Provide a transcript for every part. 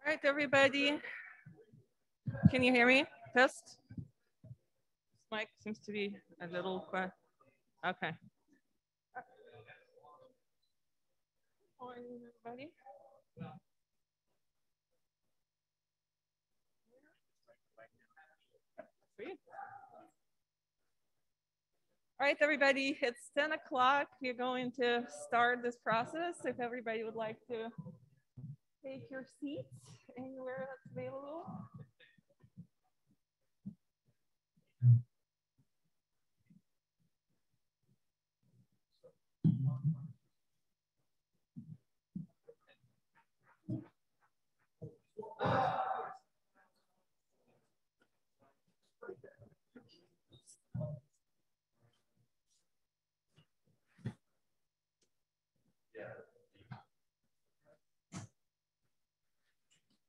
All right, everybody. Can you hear me? Test. This mic seems to be a little quiet. Okay. Morning, everybody. Sweet. All right, everybody, it's 10 o'clock. We're going to start this process. If everybody would like to take your seats anywhere that's available.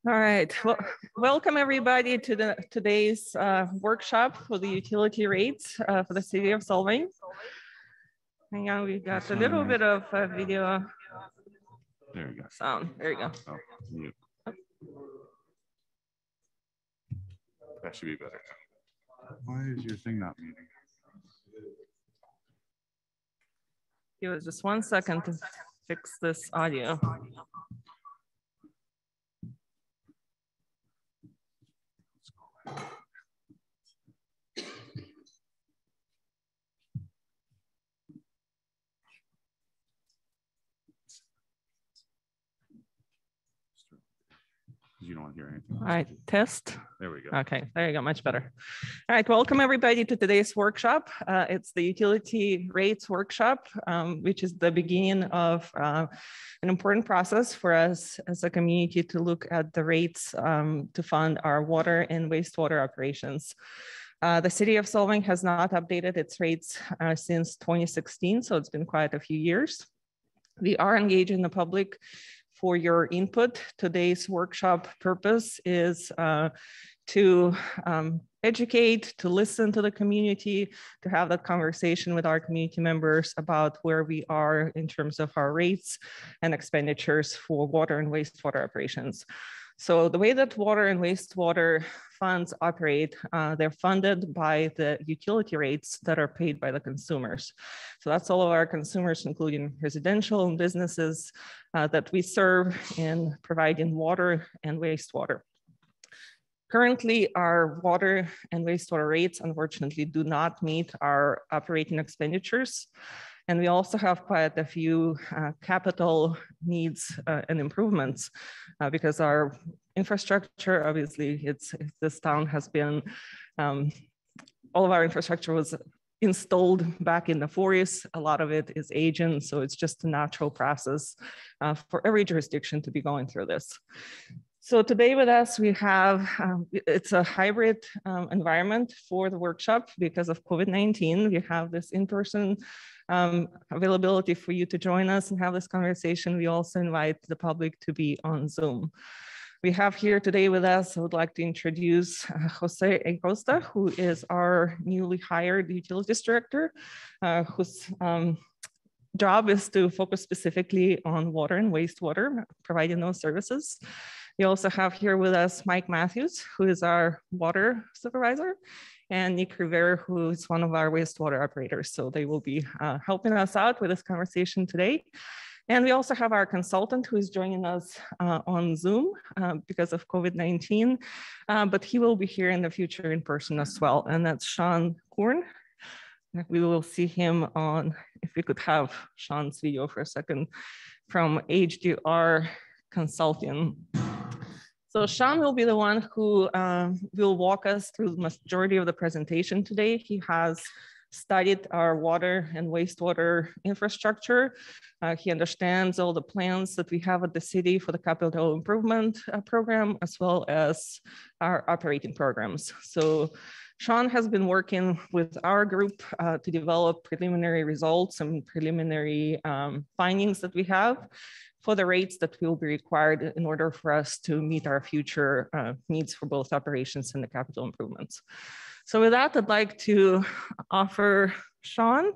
All right, well, welcome everybody to today's workshop for the utility rates for the city of Solvang. Hang on, we got a little bit of video. There you go. Sound, there you go. Oh, mute. That should be better. Why is your thing not muting? Give us just 1 second to fix this audio. You don't want to hear anything. All right, test. There we go. Okay, there you go, much better. All right, welcome everybody to today's workshop. It's the utility rates workshop, which is the beginning of an important process for us as a community to look at the rates to fund our water and wastewater operations. The city of Solvang has not updated its rates since 2016, so it's been quite a few years. We are engaging the public for your input. Today's workshop purpose is to educate, to listen to the community, to have that conversation with our community members about where we are in terms of our rates and expenditures for water and wastewater operations. So the way that water and wastewater funds operate, they're funded by the utility rates that are paid by the consumers. So that's all of our consumers, including residential and businesses that we serve in providing water and wastewater. Currently, our water and wastewater rates, unfortunately, do not meet our operating expenditures. And we also have quite a few capital needs and improvements because our infrastructure, obviously, this town has been, all of our infrastructure was installed back in the 40s. A lot of it is aging, so it's just a natural process for every jurisdiction to be going through this. So today with us, we have, it's a hybrid environment for the workshop because of COVID-19. We have this in-person availability for you to join us and have this conversation. We also invite the public to be on Zoom. We have here today with us, I would like to introduce Jose Acosta, who is our newly hired utilities director, whose job is to focus specifically on water and wastewater, providing those services. We also have here with us Mike Matthews, who is our water supervisor, and Nick Rivera, who is one of our wastewater operators. So they will be helping us out with this conversation today. And we also have our consultant who is joining us on Zoom because of COVID-19, but he will be here in the future in person as well. And that's Sean Korn. We will see him on, if we could have Sean's video for a second, from HDR Consulting. So Sean will be the one who will walk us through the majority of the presentation today. He has studied our water and wastewater infrastructure. He understands all the plans that we have at the city for the capital improvement program, as well as our operating programs. So Sean has been working with our group to develop preliminary results and preliminary findings that we have for the rates that will be required in order for us to meet our future needs for both operations and the capital improvements. So with that, I'd like to offer Sean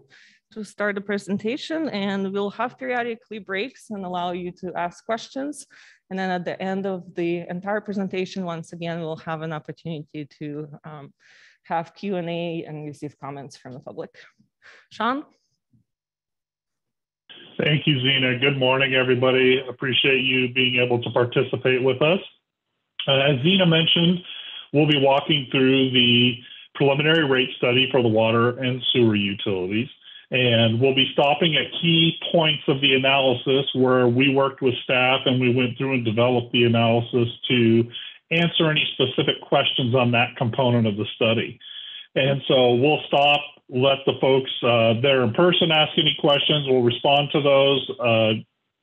to start the presentation, and we'll have periodically breaks and allow you to ask questions. And then at the end of the entire presentation, once again, we'll have an opportunity to have Q&A and receive comments from the public. Sean? Thank you, Zena. Good morning, everybody. Appreciate you being able to participate with us. As Zena mentioned, we'll be walking through the preliminary rate study for the water and sewer utilities. And we'll be stopping at key points of the analysis where we worked with staff and we went through and developed the analysis to answer any specific questions on that component of the study. And so we'll stop, let the folks there in person ask any questions. We'll respond to those.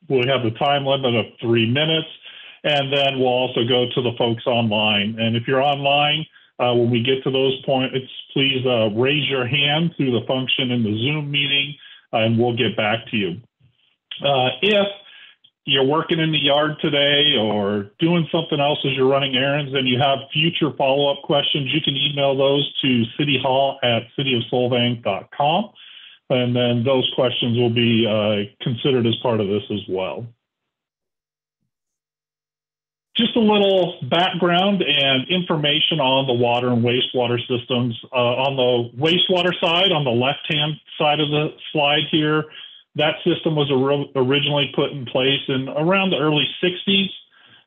We'll have the time limit of 3 minutes. And then we'll also go to the folks online. And if you're online, when we get to those points, please raise your hand through the function in the Zoom meeting, and we'll get back to you. If you're working in the yard today or doing something else as you're running errands and you have future follow-up questions, you can email those to cityhall@cityofsolvang.com, and then those questions will be considered as part of this as well. Just a little background and information on the water and wastewater systems. On the wastewater side, on the left-hand side of the slide here, that system was originally put in place in around the early 60s.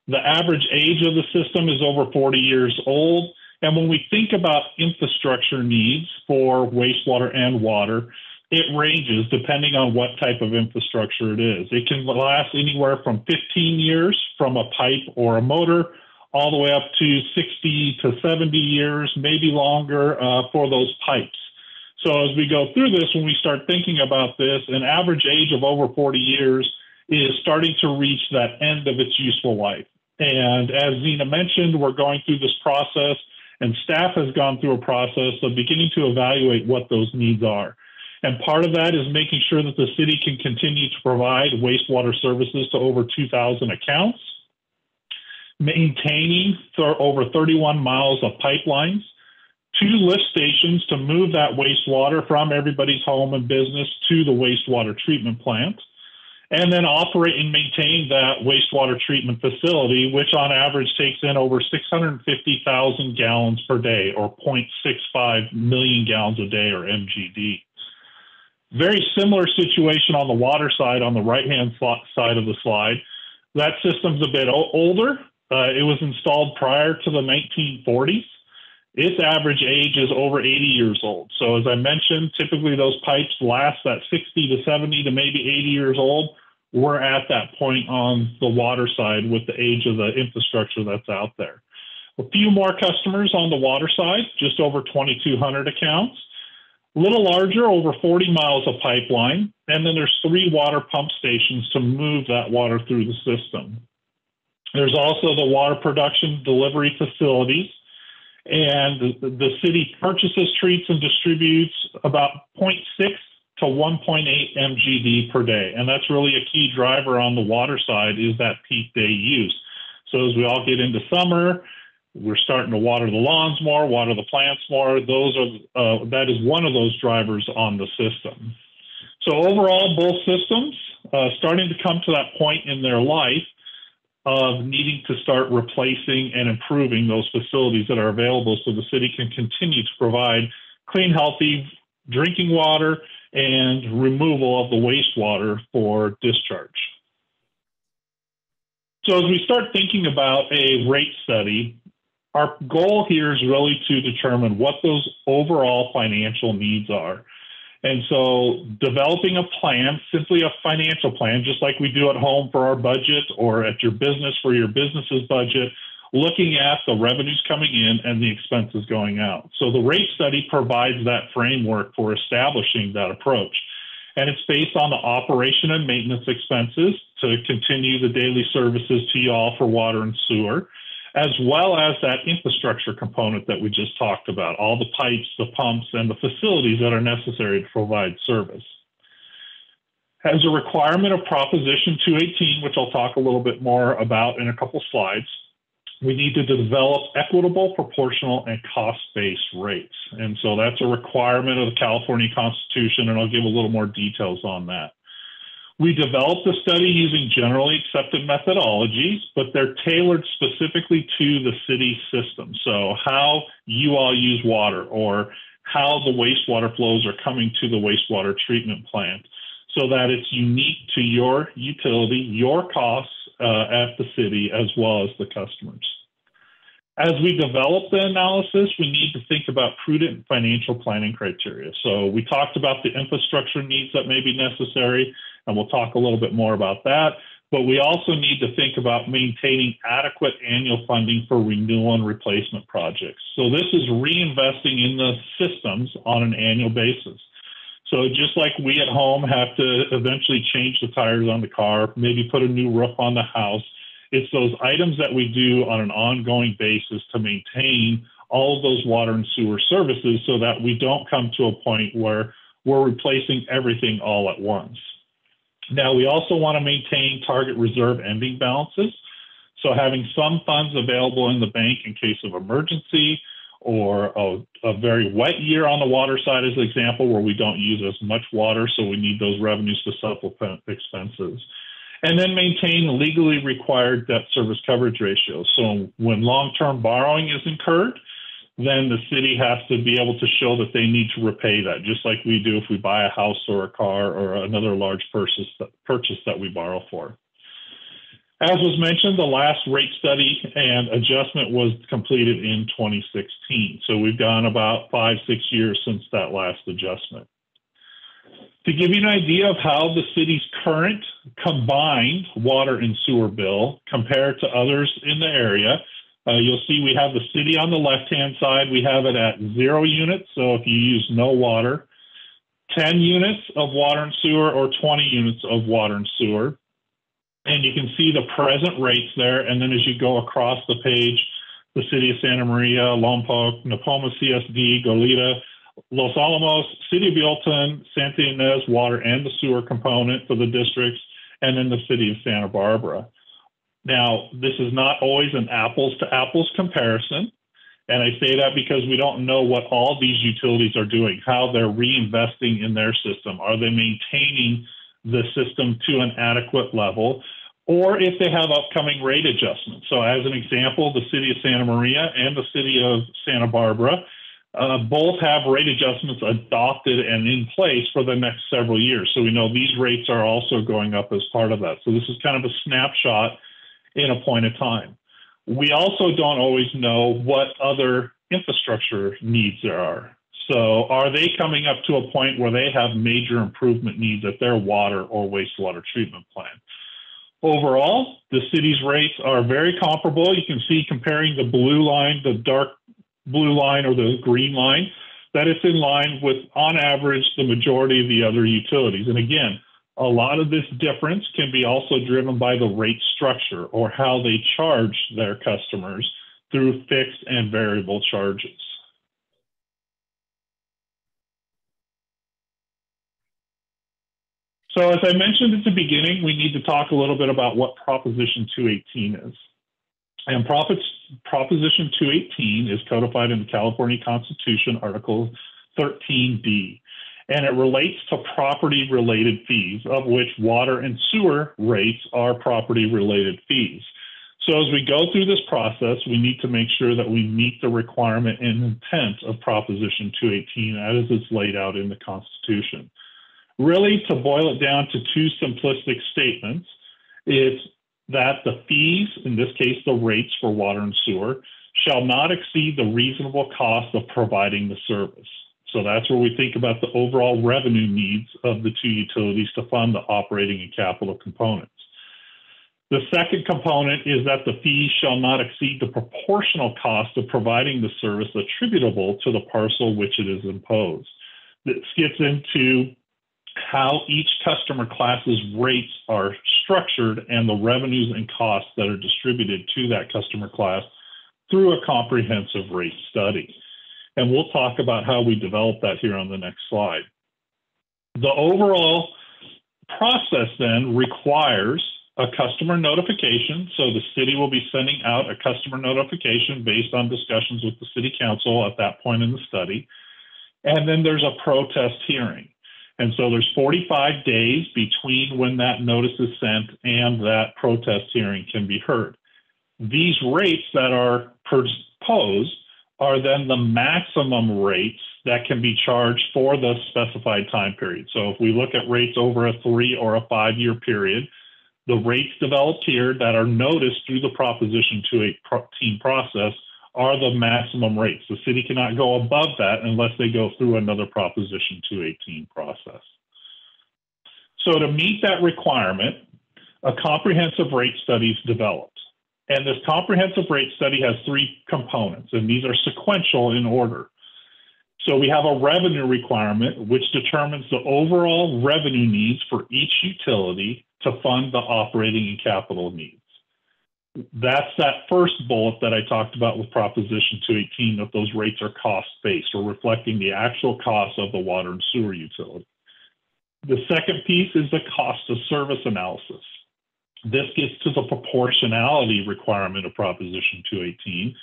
The average age of the system is over 40 years old. And when we think about infrastructure needs for wastewater and water, it ranges depending on what type of infrastructure it is. It can last anywhere from 15 years from a pipe or a motor, all the way up to 60 to 70 years, maybe longer for those pipes. So as we go through this, when we start thinking about this, an average age of over 40 years is starting to reach that end of its useful life. And as Zena mentioned, we're going through this process, and staff has gone through a process of beginning to evaluate what those needs are. And part of that is making sure that the city can continue to provide wastewater services to over 2,000 accounts, maintaining over 31 miles of pipelines, 2 lift stations to move that wastewater from everybody's home and business to the wastewater treatment plant, and then operate and maintain that wastewater treatment facility, which on average takes in over 650,000 gallons per day, or 0.65 million gallons a day, or MGD. Very similar situation on the water side, on the right-hand side of the slide. That system's a bit older. It was installed prior to the 1940s. Its average age is over 80 years old. So as I mentioned, typically those pipes last that 60 to 70 to maybe 80 years old. We're at that point on the water side with the age of the infrastructure that's out there. A few more customers on the water side, just over 2,200 accounts. A little larger, over 40 miles of pipeline, and then there's 3 water pump stations to move that water through the system. There's also the water production delivery facilities, and the city purchases, treats, and distributes about 0.6 to 1.8 MGD per day, and that's really a key driver on the water side is that peak day use. So as we all get into summer, we're starting to water the lawns more, water the plants more. That is one of those drivers on the system. So overall, both systems starting to come to that point in their life of needing to start replacing and improving those facilities that are available so the city can continue to provide clean, healthy drinking water and removal of the wastewater for discharge. So as we start thinking about a rate study, our goal here is really to determine what those overall financial needs are. And so developing a plan, simply a financial plan, just like we do at home for our budget or at your business for your business's budget, looking at the revenues coming in and the expenses going out. So the rate study provides that framework for establishing that approach. And it's based on the operation and maintenance expenses to continue the daily services to y'all for water and sewer, as well as that infrastructure component that we just talked about, all the pipes, the pumps, and the facilities that are necessary to provide service. As a requirement of Proposition 218, which I'll talk a little bit more about in a couple slides, we need to develop equitable, proportional, and cost-based rates. And so that's a requirement of the California Constitution, and I'll give a little more details on that. We developed the study using generally accepted methodologies, but they're tailored specifically to the city system. So how you all use water, or how the wastewater flows are coming to the wastewater treatment plant, so that it's unique to your utility, your costs at the city, as well as the customers. As we develop the analysis, we need to think about prudent financial planning criteria. So we talked about the infrastructure needs that may be necessary, and we'll talk a little bit more about that. But we also need to think about maintaining adequate annual funding for renewal and replacement projects. So this is reinvesting in the systems on an annual basis. So just like we at home have to eventually change the tires on the car, maybe put a new roof on the house, it's those items that we do on an ongoing basis to maintain all of those water and sewer services, so that we don't come to a point where we're replacing everything all at once. Now, we also want to maintain target reserve ending balances. So having some funds available in the bank in case of emergency, or a very wet year on the water side as an example, where we don't use as much water, so we need those revenues to supplement expenses. And then maintain legally required debt service coverage ratios. So when long-term borrowing is incurred, then the city has to be able to show that they need to repay that, just like we do if we buy a house or a car or another large purchase that we borrow for. As was mentioned, the last rate study and adjustment was completed in 2016. So we've gone about 5-6 years since that last adjustment. To give you an idea of how the city's current combined water and sewer bill compared to others in the area, you'll see we have the city on the left-hand side. We have it at 0 units, so if you use no water, 10 units of water and sewer, or 20 units of water and sewer. And you can see the present rates there. And then as you go across the page, the city of Santa Maria, Lompoc, Napoma CSD, Goleta, Los Alamos, City of Buellton, Santa Ynez water and the sewer component for the districts, and then the city of Santa Barbara. Now, this is not always an apples to apples comparison. And I say that because we don't know what all these utilities are doing, how they're reinvesting in their system. Are they maintaining the system to an adequate level, or if they have upcoming rate adjustments? So as an example, the city of Santa Maria and the city of Santa Barbara both have rate adjustments adopted and in place for the next several years. So we know these rates are also going up as part of that. So this is kind of a snapshot in a point of time. We also don't always know what other infrastructure needs there are. So are they coming up to a point where they have major improvement needs at their water or wastewater treatment plant? Overall, the city's rates are very comparable. You can see, comparing the blue line, the dark blue line, or the green line, that it's in line with, on average, the majority of the other utilities. And again, a lot of this difference can be also driven by the rate structure, or how they charge their customers through fixed and variable charges. So as I mentioned at the beginning, we need to talk a little bit about what Proposition 218 is. And Proposition 218 is codified in the California Constitution, Article 13D. And it relates to property-related fees, of which water and sewer rates are property-related fees. So as we go through this process, we need to make sure that we meet the requirement and intent of Proposition 218 as it's laid out in the Constitution. Really, to boil it down to two simplistic statements, it's that the fees, in this case the rates for water and sewer, shall not exceed the reasonable cost of providing the service. So that's where we think about the overall revenue needs of the two utilities to fund the operating and capital components. The second component is that the fees shall not exceed the proportional cost of providing the service attributable to the parcel which it is imposed. This gets into how each customer class's rates are structured and the revenues and costs that are distributed to that customer class through a comprehensive rate study. And we'll talk about how we develop that here on the next slide. The overall process then requires a customer notification. So the city will be sending out a customer notification based on discussions with the city council at that point in the study. And then there's a protest hearing. And so there's 45 days between when that notice is sent and that protest hearing can be heard. These rates that are proposed are then the maximum rates that can be charged for the specified time period. So if we look at rates over a 3 or a 5 year period, the rates developed here that are noticed through the Proposition 218 process are the maximum rates. The city cannot go above that unless they go through another Proposition 218 process. So to meet that requirement, a comprehensive rate study is developed. And this comprehensive rate study has 3 components, and these are sequential in order. So we have a revenue requirement, which determines the overall revenue needs for each utility to fund the operating and capital needs. That's that first bullet that I talked about with Proposition 218, that those rates are cost-based or reflecting the actual cost of the water and sewer utility. The second piece is the cost of service analysis. This gets to the proportionality requirement of Proposition 218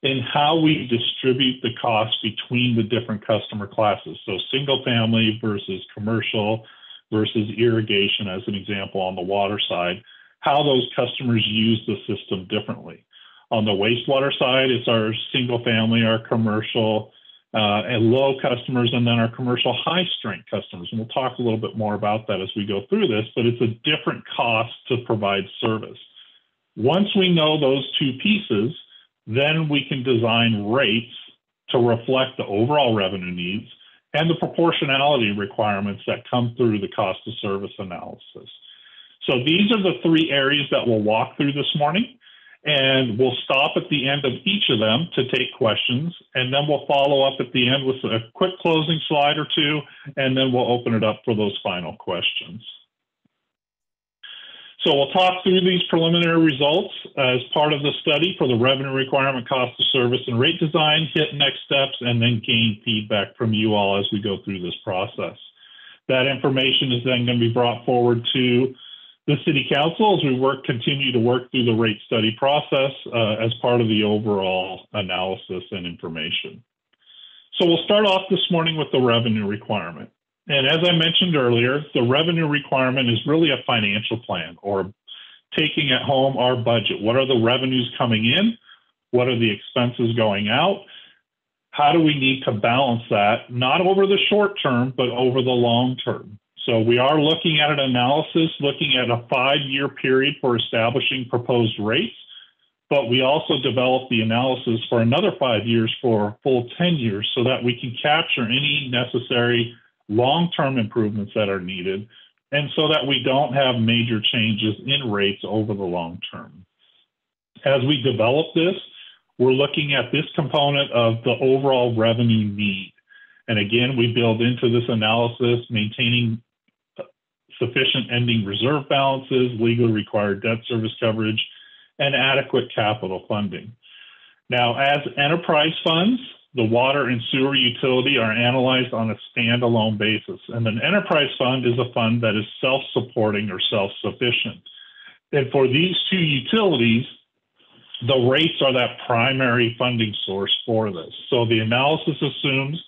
in how we distribute the cost between the different customer classes. So single family versus commercial versus irrigation, as an example, on the water side, how those customers use the system differently. On the wastewater side, it's our single family, our commercial and low customers, and then our commercial high strength customers. And we'll talk a little bit more about that as we go through this, but it's a different cost to provide service. Once we know those 2 pieces, then we can design rates to reflect the overall revenue needs and the proportionality requirements that come through the cost of service analysis. So these are the 3 areas that we'll walk through this morning, and we'll stop at the end of each of them to take questions, and then we'll follow up at the end with a quick closing slide or 2, and then we'll open it up for those final questions. So we'll talk through these preliminary results as part of the study for the revenue requirement, cost of service, and rate design, hit next steps, and then gain feedback from you all as we go through this process. That information is then going to be brought forward to the City Council as we continue to work through the rate study process as part of the overall analysis and information. So we'll start off this morning with the revenue requirement. And as I mentioned earlier, the revenue requirement is really a financial plan, or taking at home our budget. What are the revenues coming in? What are the expenses going out? How do we need to balance that, not over the short term, but over the long term? So we are looking at an analysis, looking at a 5-year period for establishing proposed rates, but we also develop the analysis for another 5 years for a full 10 years so that we can capture any necessary long-term improvements that are needed, and so that we don't have major changes in rates over the long term. As we develop this, we're looking at this component of the overall revenue need. And again, we build into this analysis maintaining sufficient ending reserve balances, legally required debt service coverage, and adequate capital funding. Now, as enterprise funds, the water and sewer utility are analyzed on a standalone basis. And an enterprise fund is a fund that is self-supporting or self-sufficient. And for these 2 utilities, the rates are that primary funding source for this. So the analysis assumes,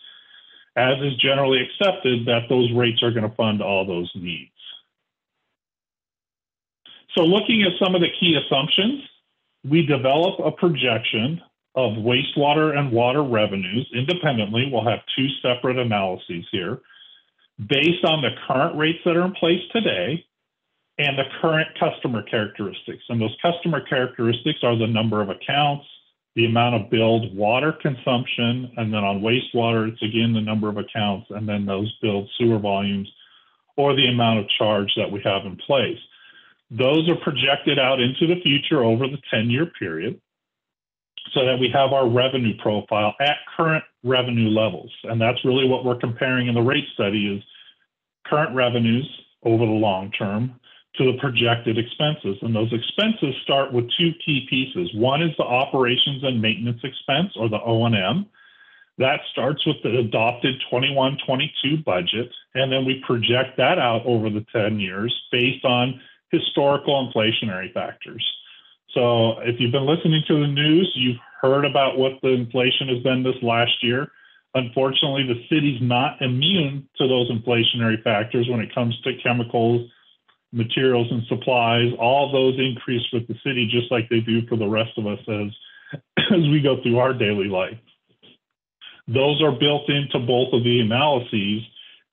as is generally accepted, that those rates are going to fund all those needs. So looking at some of the key assumptions, we develop a projection of wastewater and water revenues independently. We'll have 2 separate analyses here based on the current rates that are in place today and the current customer characteristics. And those customer characteristics are the number of accounts, the amount of billed water consumption, and then on wastewater, it's again the number of accounts, and then those billed sewer volumes, or the amount of charge that we have in place. Those are projected out into the future over the 10-year period, so that we have our revenue profile at current revenue levels. And that's really what we're comparing in the rate study, is current revenues over the long term to the projected expenses. And those expenses start with 2 key pieces. One is the operations and maintenance expense, or the O&M. That starts with the adopted 21-22 budget, and then we project that out over the 10 years based on historical inflationary factors. So if you've been listening to the news, you've heard about what the inflation has been this last year. Unfortunately, the city's not immune to those inflationary factors when it comes to chemicals, materials, and supplies. All of those increase with the city just like they do for the rest of us as we go through our daily life. Those are built into both of the analyses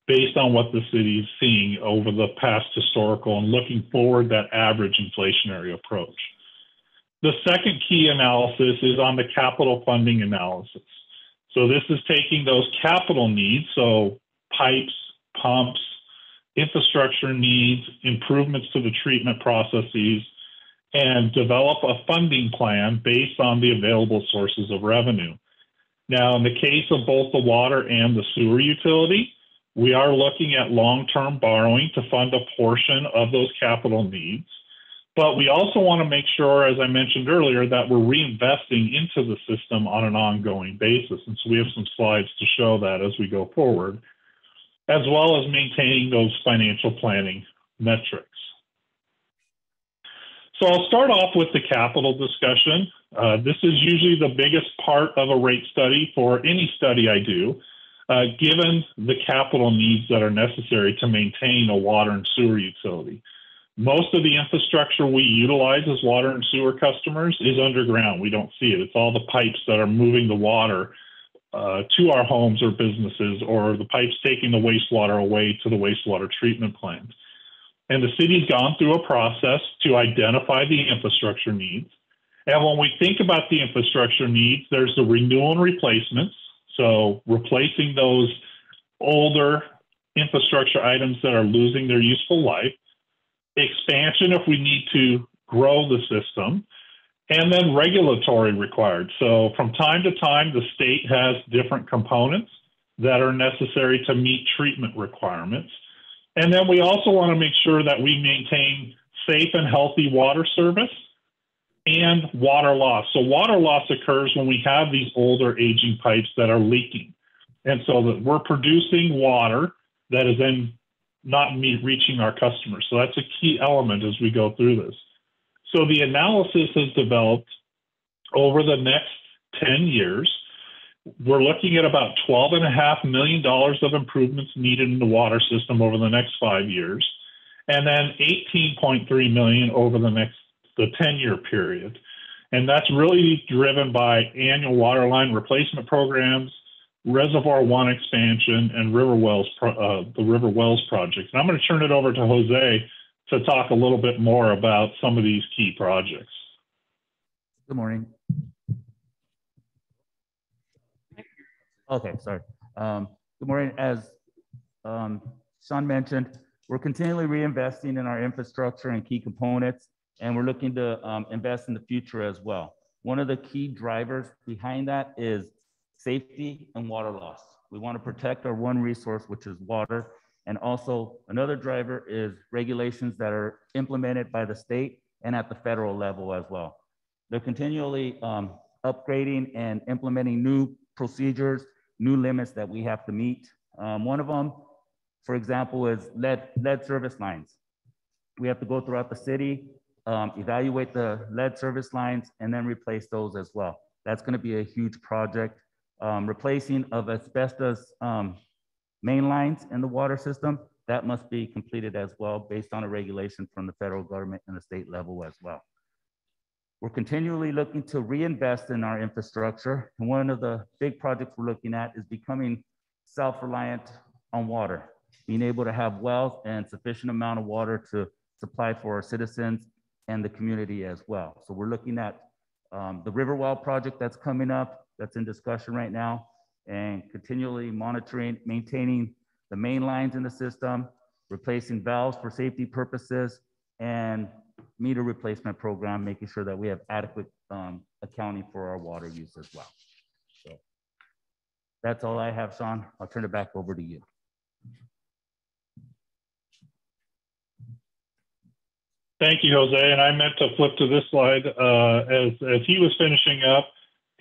based on what the city is seeing over the past historical and looking forward that average inflationary approach. The second key analysis is on the capital funding analysis. So this is taking those capital needs, so pipes, pumps, infrastructure needs, improvements to the treatment processes, and develop a funding plan based on the available sources of revenue. Now, in the case of both the water and the sewer utility, we are looking at long-term borrowing to fund a portion of those capital needs. But we also want to make sure, as I mentioned earlier, that we're reinvesting into the system on an ongoing basis. And so we have some slides to show that as we go forward, as well as maintaining those financial planning metrics. So I'll start off with the capital discussion. This is usually the biggest part of a rate study for any study I do, given the capital needs that are necessary to maintain a water and sewer utility. Most of the infrastructure we utilize as water and sewer customers is underground. We don't see it. It's all the pipes that are moving the water to our homes or businesses, or the pipes taking the wastewater away to the wastewater treatment plant. And the city's gone through a process to identify the infrastructure needs. And when we think about the infrastructure needs, there's the renewal and replacements. So replacing those older infrastructure items that are losing their useful life, expansion if we need to grow the system, and then regulatory required. So from time to time, the state has different components that are necessary to meet treatment requirements. And then we also want to make sure that we maintain safe and healthy water service and water loss. So water loss occurs when we have these older aging pipes that are leaking. And so that we're producing water that is then not reaching our customers. So that's a key element as we go through this. So the analysis has developed over the next 10 years. We're looking at about $12.5 million of improvements needed in the water system over the next 5 years, and then $18.3 million over the 10-year period. And that's really driven by annual water line replacement programs, Reservoir One expansion, and the River Wells project. And I'm going to turn it over to Jose to talk a little bit more about some of these key projects. Good morning. Okay, sorry. Good morning. As Sean mentioned, we're continually reinvesting in our infrastructure and key components, and we're looking to invest in the future as well. One of the key drivers behind that is safety and water loss. We want to protect our one resource, which is water. And also another driver is regulations that are implemented by the state and at the federal level as well. They're continually upgrading and implementing new procedures, new limits that we have to meet. One of them, for example, is lead service lines. We have to go throughout the city, evaluate the lead service lines, and then replace those as well. That's going to be a huge project. Replacing of asbestos main lines in the water system, that must be completed as well based on a regulation from the federal government and the state level as well. We're continually looking to reinvest in our infrastructure. And one of the big projects we're looking at is becoming self-reliant on water, being able to have wells and sufficient amount of water to supply for our citizens and the community as well. So we're looking at the River Well project that's coming up, that's in discussion right now, and continually monitoring, maintaining the main lines in the system, replacing valves for safety purposes, and meter replacement program, making sure that we have adequate accounting for our water use as well. So that's all I have, Sean. I'll turn it back over to you. Thank you, Jose. And I meant to flip to this slide as he was finishing up.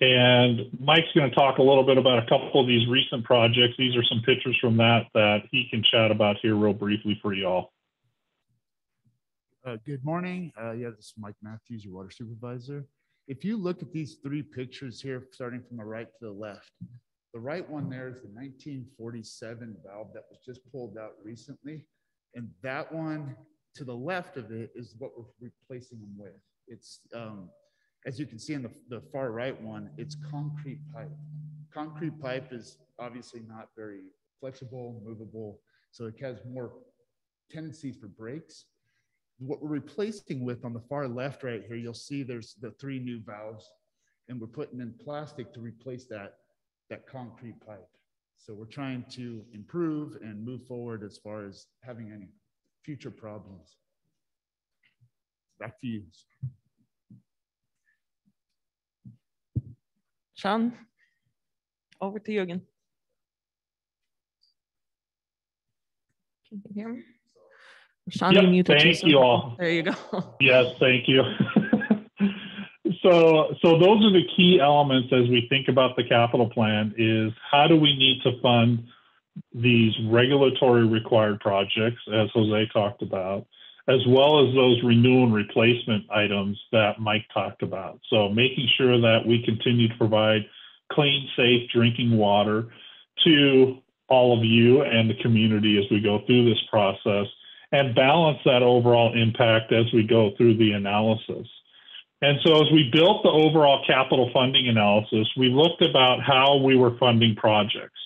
And Mike's going to talk a little bit about a couple of these recent projects. These are some pictures from that he can chat about here real briefly for y'all. Good morning. Yeah, this is Mike Matthews, your water supervisor. If you look at these three pictures here, starting from the right to the left, the right one there is the 1947 valve that was just pulled out recently. And that one to the left of it is what we're replacing them with. It's, as you can see in the far right one, it's concrete pipe. Concrete pipe is obviously not very flexible, movable, so it has more tendencies for breaks. What we're replacing with on the far left right here, you'll see there's the three new valves, and we're putting in plastic to replace that concrete pipe. So we're trying to improve and move forward as far as having any future problems. Back to you. Sean, over to you again. Can you hear me? Sean, Yep, you muted thank you all. There you go. Yes, thank you. So those are the key elements as we think about the capital plan is how do we need to fund these regulatory required projects, as Jose talked about, as well as those renewal and replacement items that Mike talked about. So making sure that we continue to provide clean, safe drinking water to all of you and the community as we go through this process, and balance that overall impact as we go through the analysis. And so as we built the overall capital funding analysis, we looked about how we were funding projects.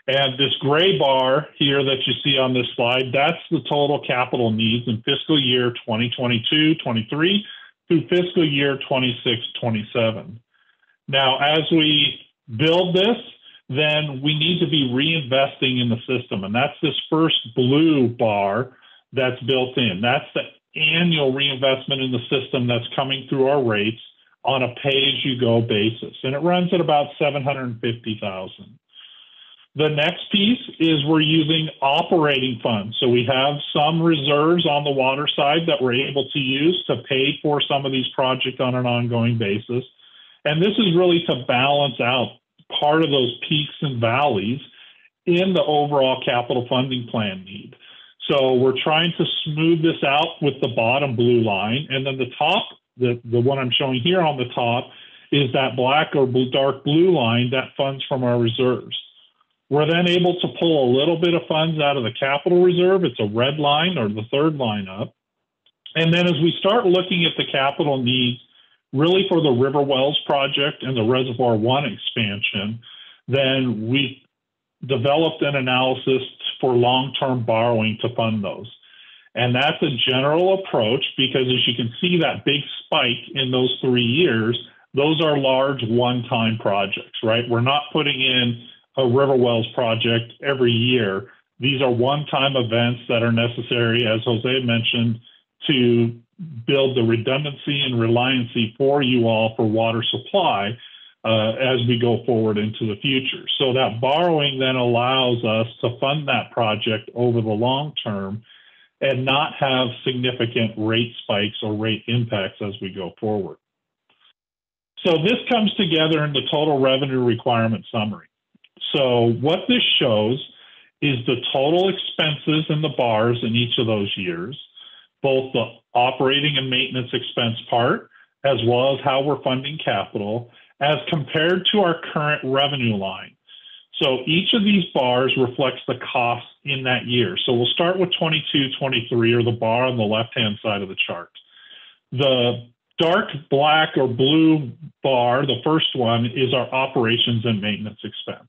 And this gray bar here that you see on this slide, that's the total capital needs in fiscal year 2022-23 through fiscal year 26-27. Now, as we build this, then we need to be reinvesting in the system. And that's this first blue bar that's built in. That's the annual reinvestment in the system that's coming through our rates on a pay-as-you-go basis. And it runs at about $750,000. The next piece is we're using operating funds. So we have some reserves on the water side that we're able to use to pay for some of these projects on an ongoing basis. And this is really to balance out part of those peaks and valleys in the overall capital funding plan need. So we're trying to smooth this out with the bottom blue line. And then the top, the one I'm showing here on the top, is that black or dark blue line that funds from our reserves. We're then able to pull a little bit of funds out of the capital reserve. It's a red line or the third line up. And then as we start looking at the capital needs, really for the River Wells project and the Reservoir One expansion, then we developed an analysis for long-term borrowing to fund those. And that's a general approach because as you can see that big spike in those 3 years, those are large one-time projects, right? We're not putting in a River Wells project every year. These are one-time events that are necessary, as Jose mentioned, to build the redundancy and reliancy for you all for water supply as we go forward into the future. So that borrowing then allows us to fund that project over the long term and not have significant rate spikes or rate impacts as we go forward. So this comes together in the total revenue requirement summary. So what this shows is the total expenses in the bars in each of those years, both the operating and maintenance expense part, as well as how we're funding capital, as compared to our current revenue line. So each of these bars reflects the cost in that year. So we'll start with 22-23, or the bar on the left-hand side of the chart. The dark black or blue bar, the first one, is our operations and maintenance expense.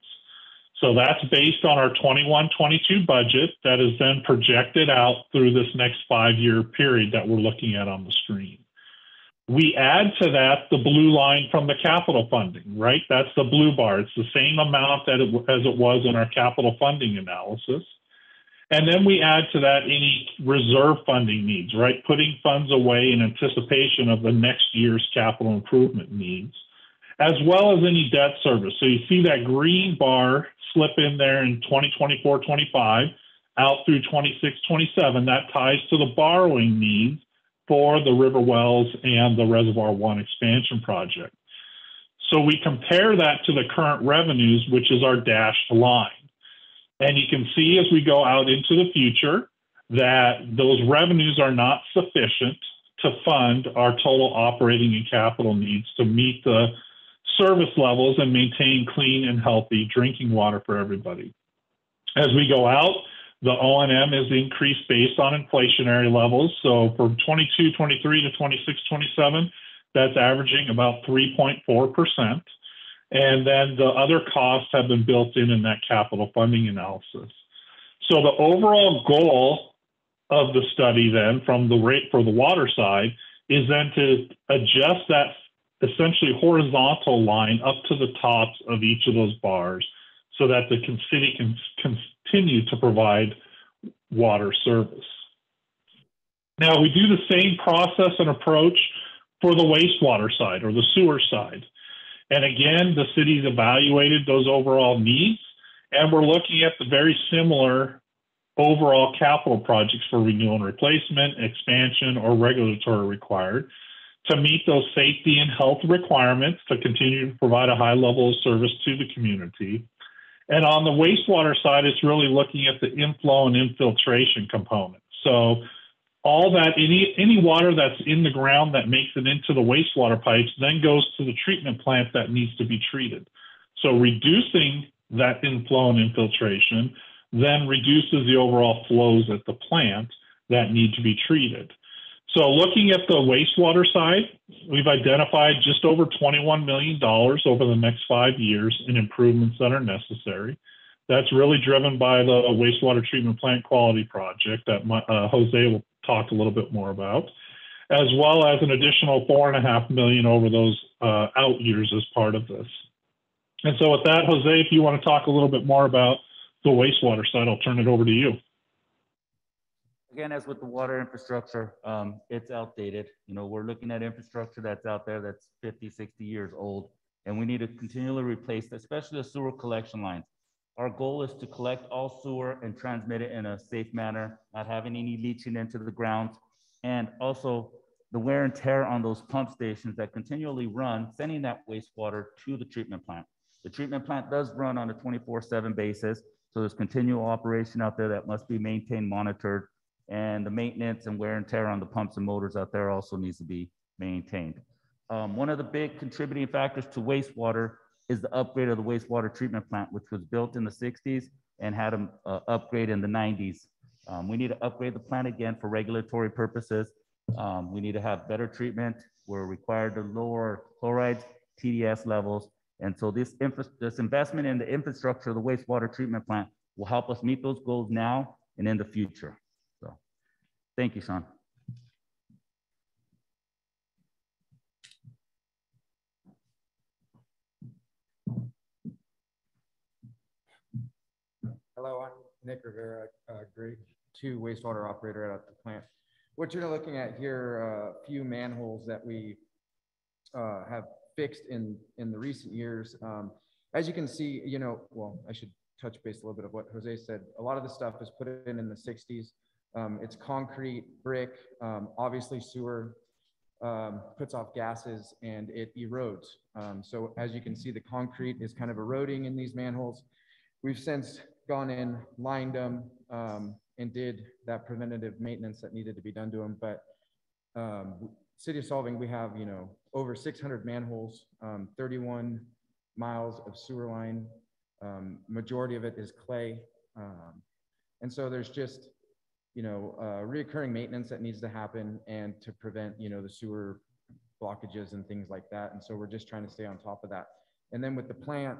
So that's based on our 21-22 budget that is then projected out through this next 5-year period that we're looking at on the screen. We add to that the blue line from the capital funding, right? That's the blue bar. It's the same amount as it was in our capital funding analysis. And then we add to that any reserve funding needs, right? Putting funds away in anticipation of the next year's capital improvement needs, as well as any debt service. So you see that green bar slip in there in 2024-25 out through 26-27. That ties to the borrowing needs for the River Wells and the Reservoir One expansion project. So we compare that to the current revenues, which is our dashed line. And you can see as we go out into the future that those revenues are not sufficient to fund our total operating and capital needs to meet the service levels and maintain clean and healthy drinking water for everybody. As we go out, the O&M is increased based on inflationary levels. So from 22, 23 to 26, 27, that's averaging about 3.4%. And then the other costs have been built in that capital funding analysis. So the overall goal of the study then from the rate for the water side is then to adjust that essentially horizontal line up to the tops of each of those bars so that the city can continue to provide water service. Now, we do the same process and approach for the wastewater side or the sewer side. And again, the city's evaluated those overall needs, and we're looking at the very similar overall capital projects for renewal and replacement, expansion, or regulatory required to meet those safety and health requirements to continue to provide a high level of service to the community. And on the wastewater side, it's really looking at the inflow and infiltration component. So all that, any water that's in the ground that makes it into the wastewater pipes then goes to the treatment plant that needs to be treated. So reducing that inflow and infiltration then reduces the overall flows at the plant that need to be treated. So looking at the wastewater side, we've identified just over $21 million over the next 5 years in improvements that are necessary. That's really driven by the wastewater treatment plant quality project that Jose will talk a little bit more about, as well as an additional $4.5 million over those out years as part of this. And so with that, Jose, if you want to talk a little bit more about the wastewater side, I'll turn it over to you. Again, as with the water infrastructure, it's outdated. You know, we're looking at infrastructure that's out there that's 50, 60 years old, and we need to continually replace, especially the sewer collection lines. Our goal is to collect all sewer and transmit it in a safe manner, not having any leaching into the ground, and also the wear and tear on those pump stations that continually run, sending that wastewater to the treatment plant. The treatment plant does run on a 24/7 basis, so there's continual operation out there that must be maintained, monitored, and the maintenance and wear and tear on the pumps and motors out there also needs to be maintained. One of the big contributing factors to wastewater is the upgrade of the wastewater treatment plant, which was built in the 60s and had an upgrade in the 90s. We need to upgrade the plant again for regulatory purposes. We need to have better treatment. We're required to lower chlorides, TDS levels. And so this investment in the infrastructure of the wastewater treatment plant will help us meet those goals now and in the future. So thank you, Sean. Hello, I'm Nick Rivera, grade 2 wastewater operator at the plant. What you're looking at here are a few manholes that we have fixed in the recent years. As you can see, you know, well, I should touch base a little bit of what Jose said. A lot of the stuff is put in the 60s. It's concrete, brick, obviously sewer puts off gases and it erodes. So as you can see, the concrete is kind of eroding in these manholes. We've since gone in, lined them, and did that preventative maintenance that needed to be done to them. But City of Solving, we have, you know, over 600 manholes, 31 miles of sewer line. Majority of it is clay. And so there's just, you know, reoccurring maintenance that needs to happen and to prevent, you know, the sewer blockages and things like that. And so we're just trying to stay on top of that. And then with the plant,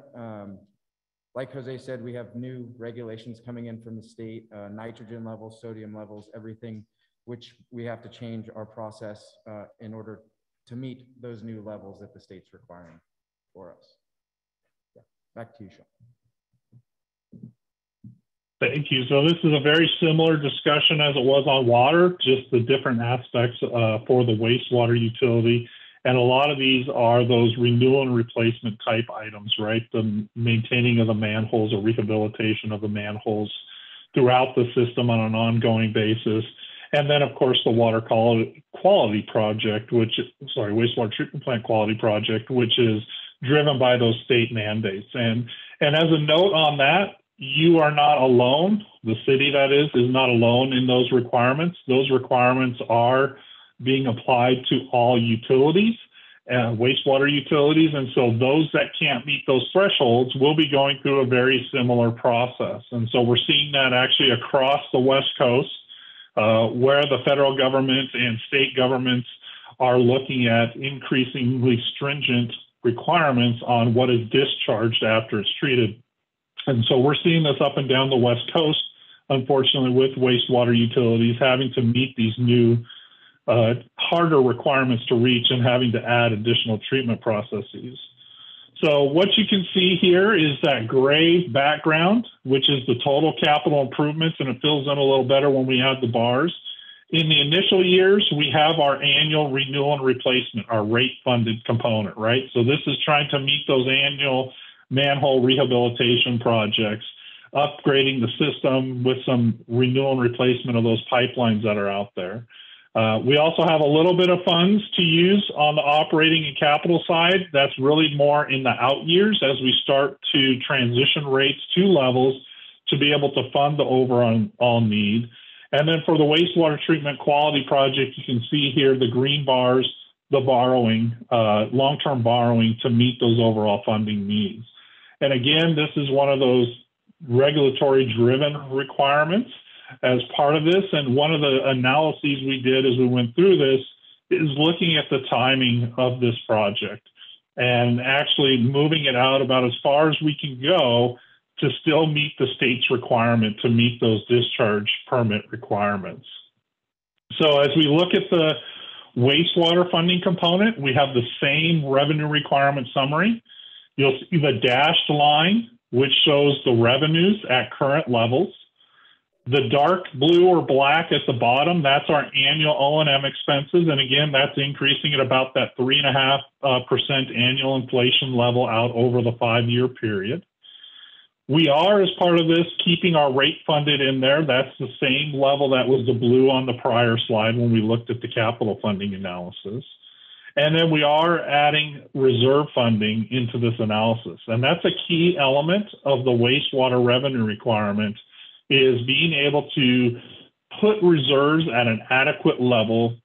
like Jose said, we have new regulations coming in from the state, nitrogen levels, sodium levels, everything, which we have to change our process in order to meet those new levels that the state's requiring for us. Yeah. Back to you, Sean. Thank you. So this is a very similar discussion as it was on water, just the different aspects for the wastewater utility. And a lot of these are those renewal and replacement type items, right? The maintaining of the manholes or rehabilitation of the manholes throughout the system on an ongoing basis. And then, of course, the water quality project, wastewater treatment plant quality project, which is driven by those state mandates. And as a note on that, you are not alone. The city, that is not alone in those requirements. Those requirements are being applied to all utilities, wastewater utilities. And so those that can't meet those thresholds will be going through a very similar process. And so we're seeing that actually across the West Coast, where the federal government and state governments are looking at increasingly stringent requirements on what is discharged after it's treated. And so we're seeing this up and down the West Coast, unfortunately, with wastewater utilities having to meet these new harder requirements to reach and having to add additional treatment processes. So what you can see here is that gray background, which is the total capital improvements, and it fills in a little better when we add the bars. In the initial years, we have our annual renewal and replacement, our rate-funded component, right? So this is trying to meet those annual manhole rehabilitation projects, upgrading the system with some renewal and replacement of those pipelines that are out there. We also have a little bit of funds to use on the operating and capital side. That's really more in the out years as we start to transition rates to levels to be able to fund the overall need. And then for the wastewater treatment quality project, you can see here the green bars, the borrowing, long-term borrowing to meet those overall funding needs. And again, this is one of those regulatory driven requirements as part of this. And one of the analyses we did as we went through this is looking at the timing of this project and actually moving it out about as far as we can go to still meet the state's requirement to meet those discharge permit requirements. So as we look at the wastewater funding component, we have the same revenue requirement summary. You'll see the dashed line, which shows the revenues at current levels. The dark blue or black at the bottom, that's our annual O&M expenses. And again, that's increasing at about that 3.5% annual inflation level out over the 5-year period. We are, as part of this, keeping our rate funded in there. That's the same level that was the blue on the prior slide when we looked at the capital funding analysis. And then we are adding reserve funding into this analysis. And that's a key element of the wastewater revenue requirement, is being able to put reserves at an adequate level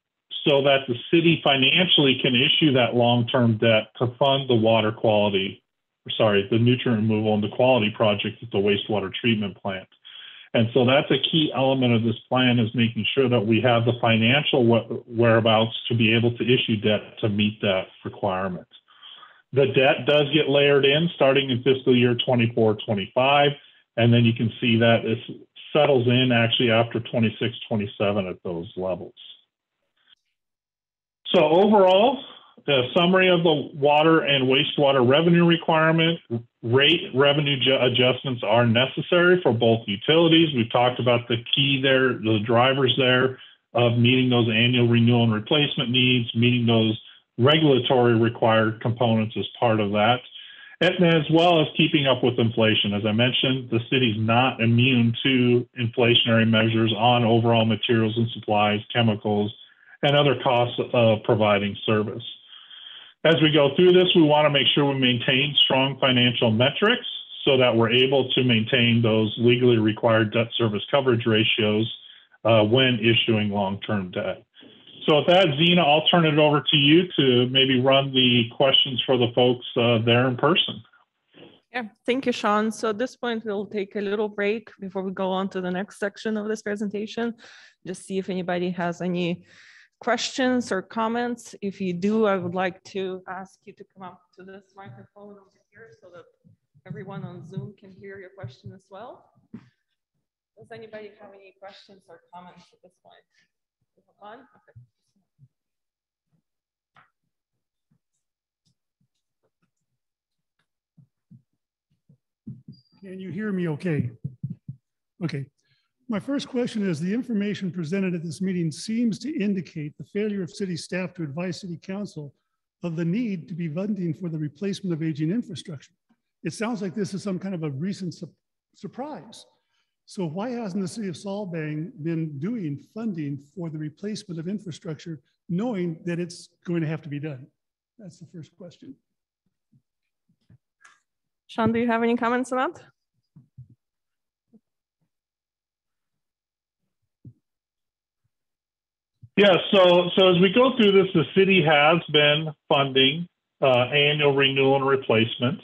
so that the city financially can issue that long-term debt to fund the water quality, the nutrient removal and the quality project at the wastewater treatment plant. And so that's a key element of this plan, is making sure that we have the financial whereabouts to be able to issue debt to meet that requirement. The debt does get layered in starting in fiscal year 24-25, and then you can see that it settles in actually after 26-27 at those levels. So overall, the summary of the water and wastewater revenue requirement, rate revenue adjustments are necessary for both utilities. We've talked about the key there, the drivers there of meeting those annual renewal and replacement needs, meeting those regulatory required components as part of that, and as well as keeping up with inflation. As I mentioned, the city's not immune to inflationary measures on overall materials and supplies, chemicals, and other costs of providing service. As we go through this, we want to make sure we maintain strong financial metrics so that we're able to maintain those legally required debt service coverage ratios when issuing long-term debt. So with that, Zena, I'll turn it over to you to maybe run the questions for the folks there in person. Yeah, thank you, Sean. So at this point, we'll take a little break before we go on to the next section of this presentation. Just see if anybody has any questions or comments. If you do, I would like to ask you to come up to this microphone over here so that everyone on Zoom can hear your question as well. Does anybody have any questions or comments at this point? On? Okay. Can you hear me okay? Okay. My first question is, the information presented at this meeting seems to indicate the failure of city staff to advise city council of the need to be funding for the replacement of aging infrastructure. It sounds like this is some kind of a recent surprise. So why hasn't the city of Solvang been doing funding for the replacement of infrastructure, knowing that it's going to have to be done? That's the first question. Sean, do you have any comments on that? Yeah, so as we go through this, the city has been funding annual renewal and replacements.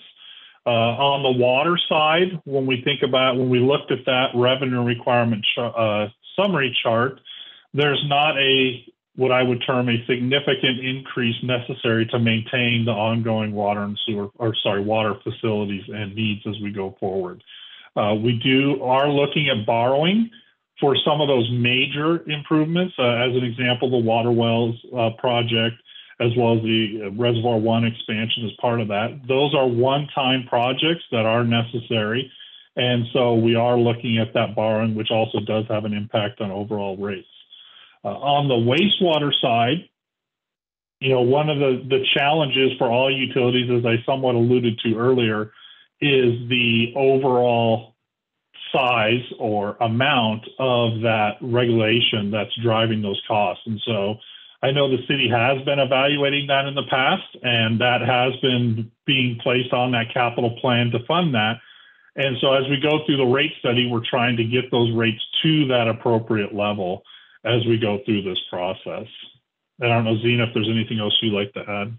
On the water side, when we looked at that revenue requirement summary chart, there's not what I would term a significant increase necessary to maintain the ongoing water facilities and needs as we go forward. We are looking at borrowing for some of those major improvements. As an example, the water wells project, as well as the Reservoir 1 expansion as part of that. Those are one-time projects that are necessary. And so we are looking at that borrowing, which also does have an impact on overall rates. On the wastewater side, one of the challenges for all utilities, as I somewhat alluded to earlier, is the overall size or amount of that regulation that's driving those costs. And so I know the city has been evaluating that in the past, and that has been being placed on that capital plan to fund that. And so as we go through the rate study, we're trying to get those rates to that appropriate level as we go through this process. I don't know, Zena, if there's anything else you'd like to add.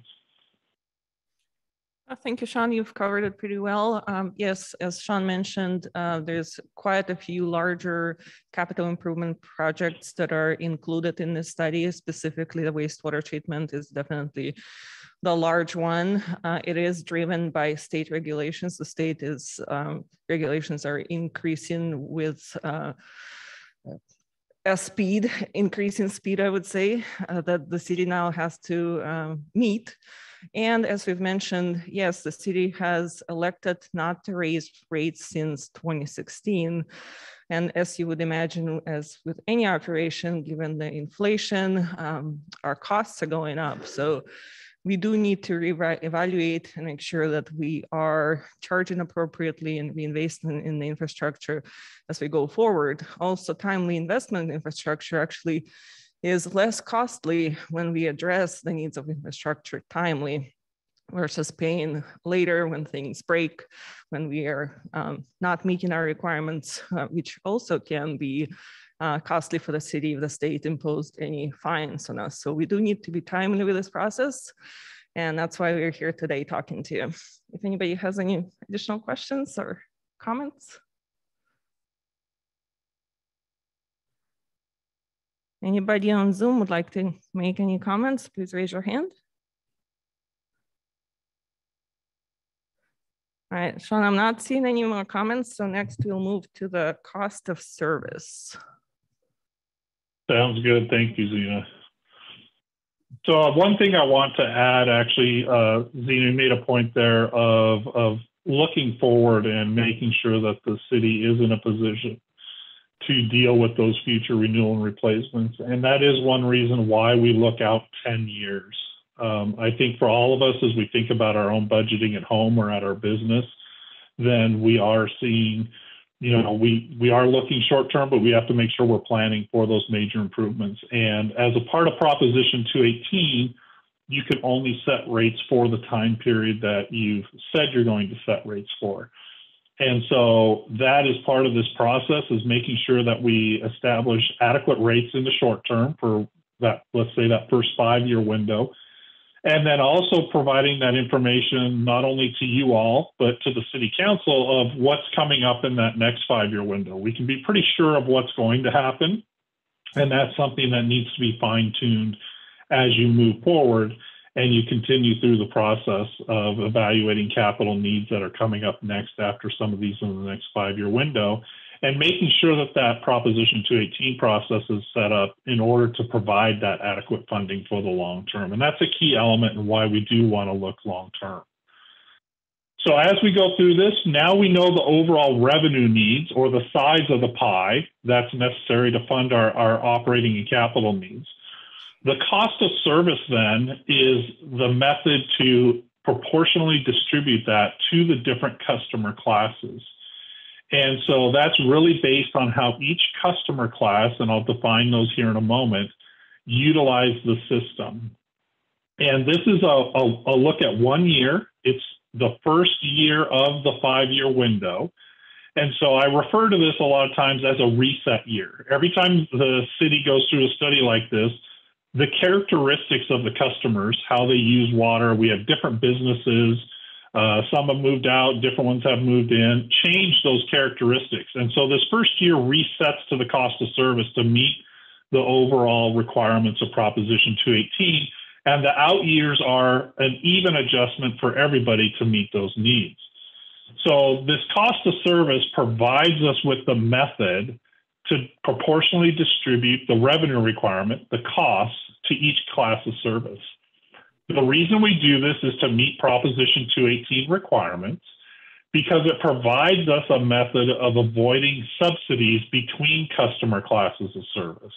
Thank you, Sean. You've covered it pretty well. Yes, as Sean mentioned, there's quite a few larger capital improvement projects that are included in this study. Specifically, the wastewater treatment is definitely the large one. It is driven by state regulations. The state regulations are increasing with increasing speed, I would say, that the city now has to meet. And as we've mentioned, yes, the city has elected not to raise rates since 2016. And as you would imagine, as with any operation, given the inflation, our costs are going up. So we do need to evaluate and make sure that we are charging appropriately and reinvesting in the infrastructure as we go forward. Also, timely investment in infrastructure actually is less costly when we address the needs of infrastructure timely versus paying later when things break, when we are not meeting our requirements, which also can be costly for the city if the state imposed any fines on us. So we do need to be timely with this process. And that's why we're here today talking to you. If anybody has any additional questions or comments. Anybody on Zoom would like to make any comments? Please raise your hand. All right, Sean, I'm not seeing any more comments. So next we'll move to the cost of service. Sounds good. Thank you, Zena. So one thing I want to add, actually, Zena made a point there of looking forward and making sure that the city is in a position to deal with those future renewal and replacements. And that is one reason why we look out 10 years. I think for all of us, as we think about our own budgeting at home or at our business, then we are seeing, we are looking short term, but we have to make sure we're planning for those major improvements. And as a part of Proposition 218, you can only set rates for the time period that you've said you're going to set rates for. And so that is part of this process, is making sure that we establish adequate rates in the short term for that, let's say, that first 5-year window. And then also providing that information not only to you all, but to the city council of what's coming up in that next 5-year window. We can be pretty sure of what's going to happen. And that's something that needs to be fine-tuned as you move forward and you continue through the process of evaluating capital needs that are coming up next after some of these in the next 5-year window, and making sure that that Proposition 218 process is set up in order to provide that adequate funding for the long term. And that's a key element in why we do want to look long term. So as we go through this, now we know the overall revenue needs, or the size of the pie that's necessary to fund our operating and capital needs. The cost of service then is the method to proportionally distribute that to the different customer classes. And so that's really based on how each customer class, and I'll define those here in a moment, utilize the system. And this is a look at 1 year. It's the first year of the 5-year window. And so I refer to this a lot of times as a reset year. Every time the city goes through a study like this, the characteristics of the customers, how they use water. We have different businesses. Some have moved out, different ones have moved in, change those characteristics. And so this first year resets to the cost of service to meet the overall requirements of Proposition 218. And the out years are an even adjustment for everybody to meet those needs. So this cost of service provides us with the method to proportionally distribute the revenue requirement, the costs, to each class of service. The reason we do this is to meet Proposition 218 requirements, because it provides us a method of avoiding subsidies between customer classes of service,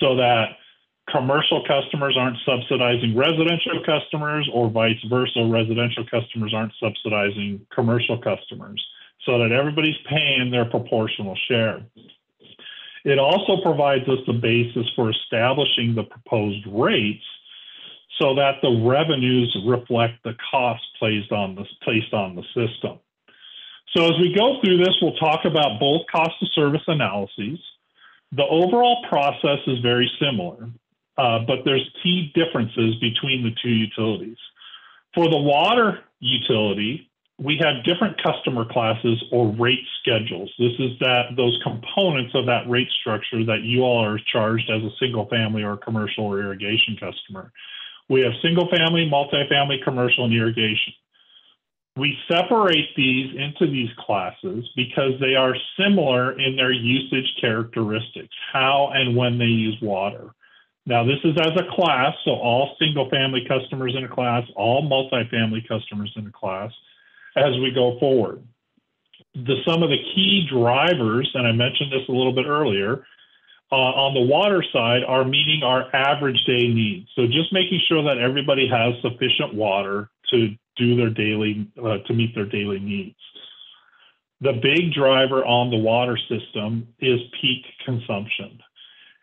so that commercial customers aren't subsidizing residential customers, or vice versa, residential customers aren't subsidizing commercial customers, so that everybody's paying their proportional share. It also provides us the basis for establishing the proposed rates so that the revenues reflect the cost placed on the system. So as we go through this, we'll talk about both cost of service analyses. The overall process is very similar, but there's key differences between the two utilities. For the water utility, we have different customer classes or rate schedules. This is those components of that rate structure that you all are charged as a single family or commercial or irrigation customer. We have single family, multifamily, commercial, and irrigation. We separate these into these classes because they are similar in their usage characteristics, how and when they use water. Now, this is as a class, so all single family customers in a class, all multifamily customers in a class, as we go forward. Some of the key drivers, and I mentioned this a little bit earlier, on the water side are meeting our average day needs. So just making sure that everybody has sufficient water to do their daily, to meet their daily needs. The big driver on the water system is peak consumption.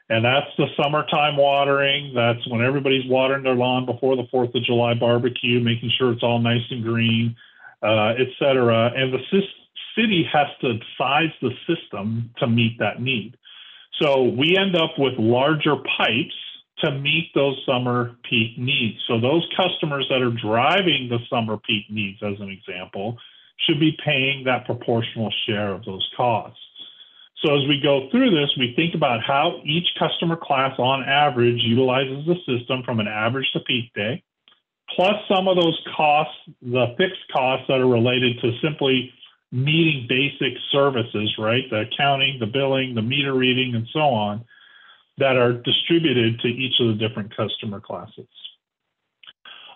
And that's the summertime watering. That's when everybody's watering their lawn before the 4th of July barbecue, making sure it's all nice and green, et cetera. And the city has to size the system to meet that need. So we end up with larger pipes to meet those summer peak needs. So those customers that are driving the summer peak needs, as an example, should be paying that proportional share of those costs. So as we go through this, we think about how each customer class on average utilizes the system from an average to peak day, plus some of those costs, the fixed costs that are related to simply meeting basic services, right? The accounting, the billing, the meter reading, and so on, that are distributed to each of the different customer classes.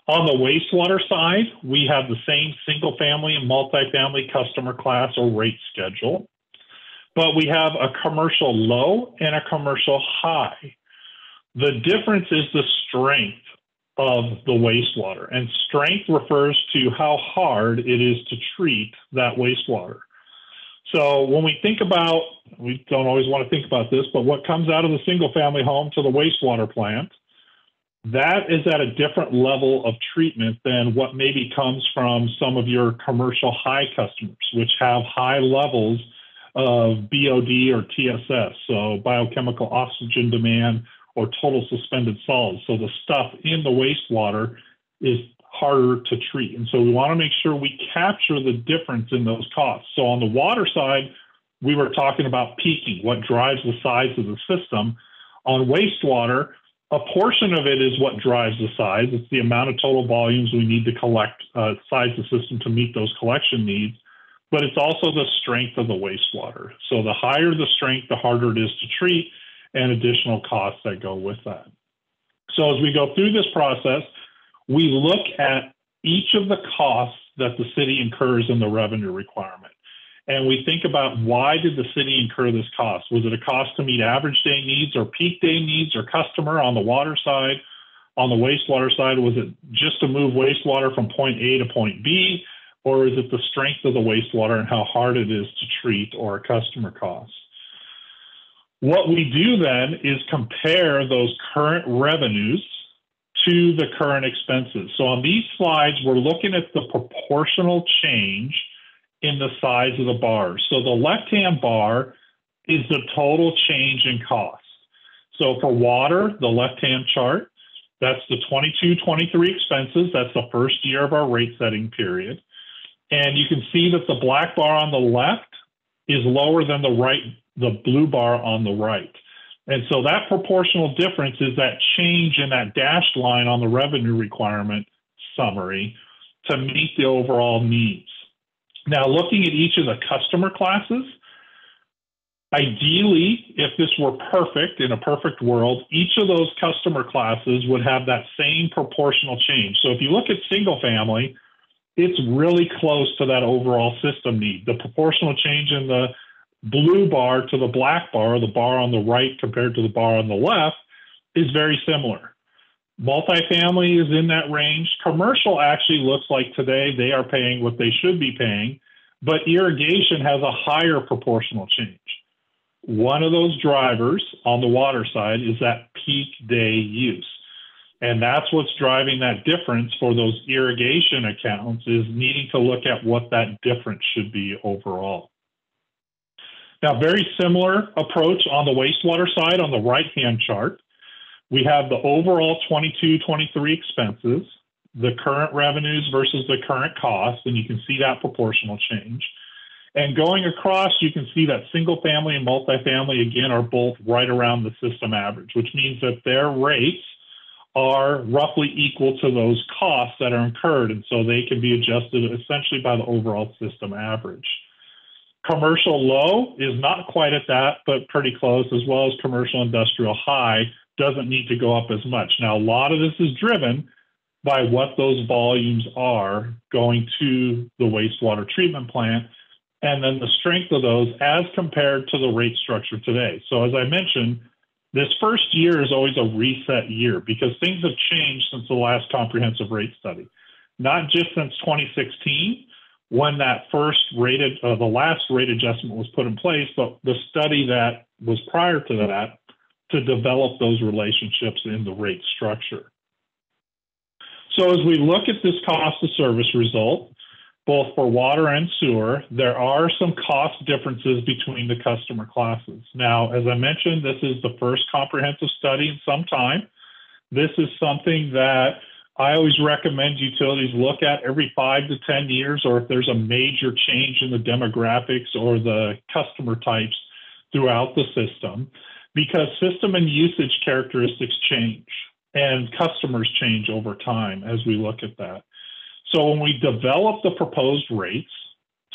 On the wastewater side, we have the same single family and multifamily customer class or rate schedule, but we have a commercial low and a commercial high. The difference is the strength of the wastewater, and strength refers to how hard it is to treat that wastewater. So when we think about, we don't always want to think about this, but what comes out of the single family home to the wastewater plant, that is at a different level of treatment than what maybe comes from some of your commercial high customers, which have high levels of BOD or TSS, so biochemical oxygen demand, or total suspended solids. So the stuff in the wastewater is harder to treat. And so we want to make sure we capture the difference in those costs. So on the water side, we were talking about peaking, what drives the size of the system. On wastewater, a portion of it is what drives the size. It's the amount of total volumes we need to collect, size the system to meet those collection needs. But it's also the strength of the wastewater. So the higher the strength, the harder it is to treat, and additional costs that go with that. So as we go through this process, we look at each of the costs that the city incurs in the revenue requirement. And we think about, why did the city incur this cost? Was it a cost to meet average day needs or peak day needs or customer on the water side? On the wastewater side, was it just to move wastewater from point A to point B? Or is it the strength of the wastewater and how hard it is to treat, or a customer cost? What we do then is compare those current revenues to the current expenses. So on these slides, we're looking at the proportional change in the size of the bars. So the left-hand bar is the total change in cost. So for water, the left-hand chart, that's the 22-23 expenses. That's the first year of our rate setting period. And you can see that the black bar on the left is lower than the blue bar on the right. And so that proportional difference is that change in that dashed line on the revenue requirement summary to meet the overall needs. Now, looking at each of the customer classes, ideally, if this were perfect, in a perfect world, each of those customer classes would have that same proportional change. So if you look at single family, it's really close to that overall system need. The proportional change in the blue bar to the black bar, the bar on the right compared to the bar on the left, is very similar. Multifamily is in that range. Commercial actually looks like today they are paying what they should be paying, but irrigation has a higher proportional change. One of those drivers on the water side is that peak day use. And that's what's driving that difference for those irrigation accounts, is needing to look at what that difference should be overall. Now, very similar approach on the wastewater side on the right-hand chart. We have the overall 22-23 expenses, the current revenues versus the current costs, and you can see that proportional change. And going across, you can see that single family and multifamily, again, are both right around the system average, which means that their rates are roughly equal to those costs that are incurred, and so they can be adjusted essentially by the overall system average. Commercial low is not quite at that, but pretty close, as well as commercial industrial high doesn't need to go up as much. Now, a lot of this is driven by what those volumes are going to the wastewater treatment plant, and then the strength of those as compared to the rate structure today. So as I mentioned, this first year is always a reset year because things have changed since the last comprehensive rate study. Not just since 2016, when that first the last rate adjustment was put in place, but the study that was prior to that to develop those relationships in the rate structure. So as we look at this cost of service result, both for water and sewer, there are some cost differences between the customer classes. Now, as I mentioned, this is the first comprehensive study in some time. This is something that I always recommend utilities look at every 5 to 10 years, or if there's a major change in the demographics or the customer types throughout the system, because system and usage characteristics change and customers change over time as we look at that. So when we develop the proposed rates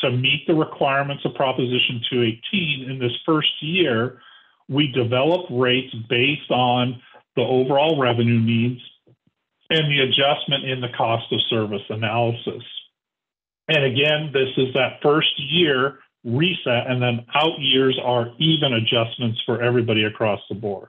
to meet the requirements of Proposition 218 in this first year, we develop rates based on the overall revenue needs and the adjustment in the cost of service analysis. And again, this is that first year reset, and then out years are even adjustments for everybody across the board.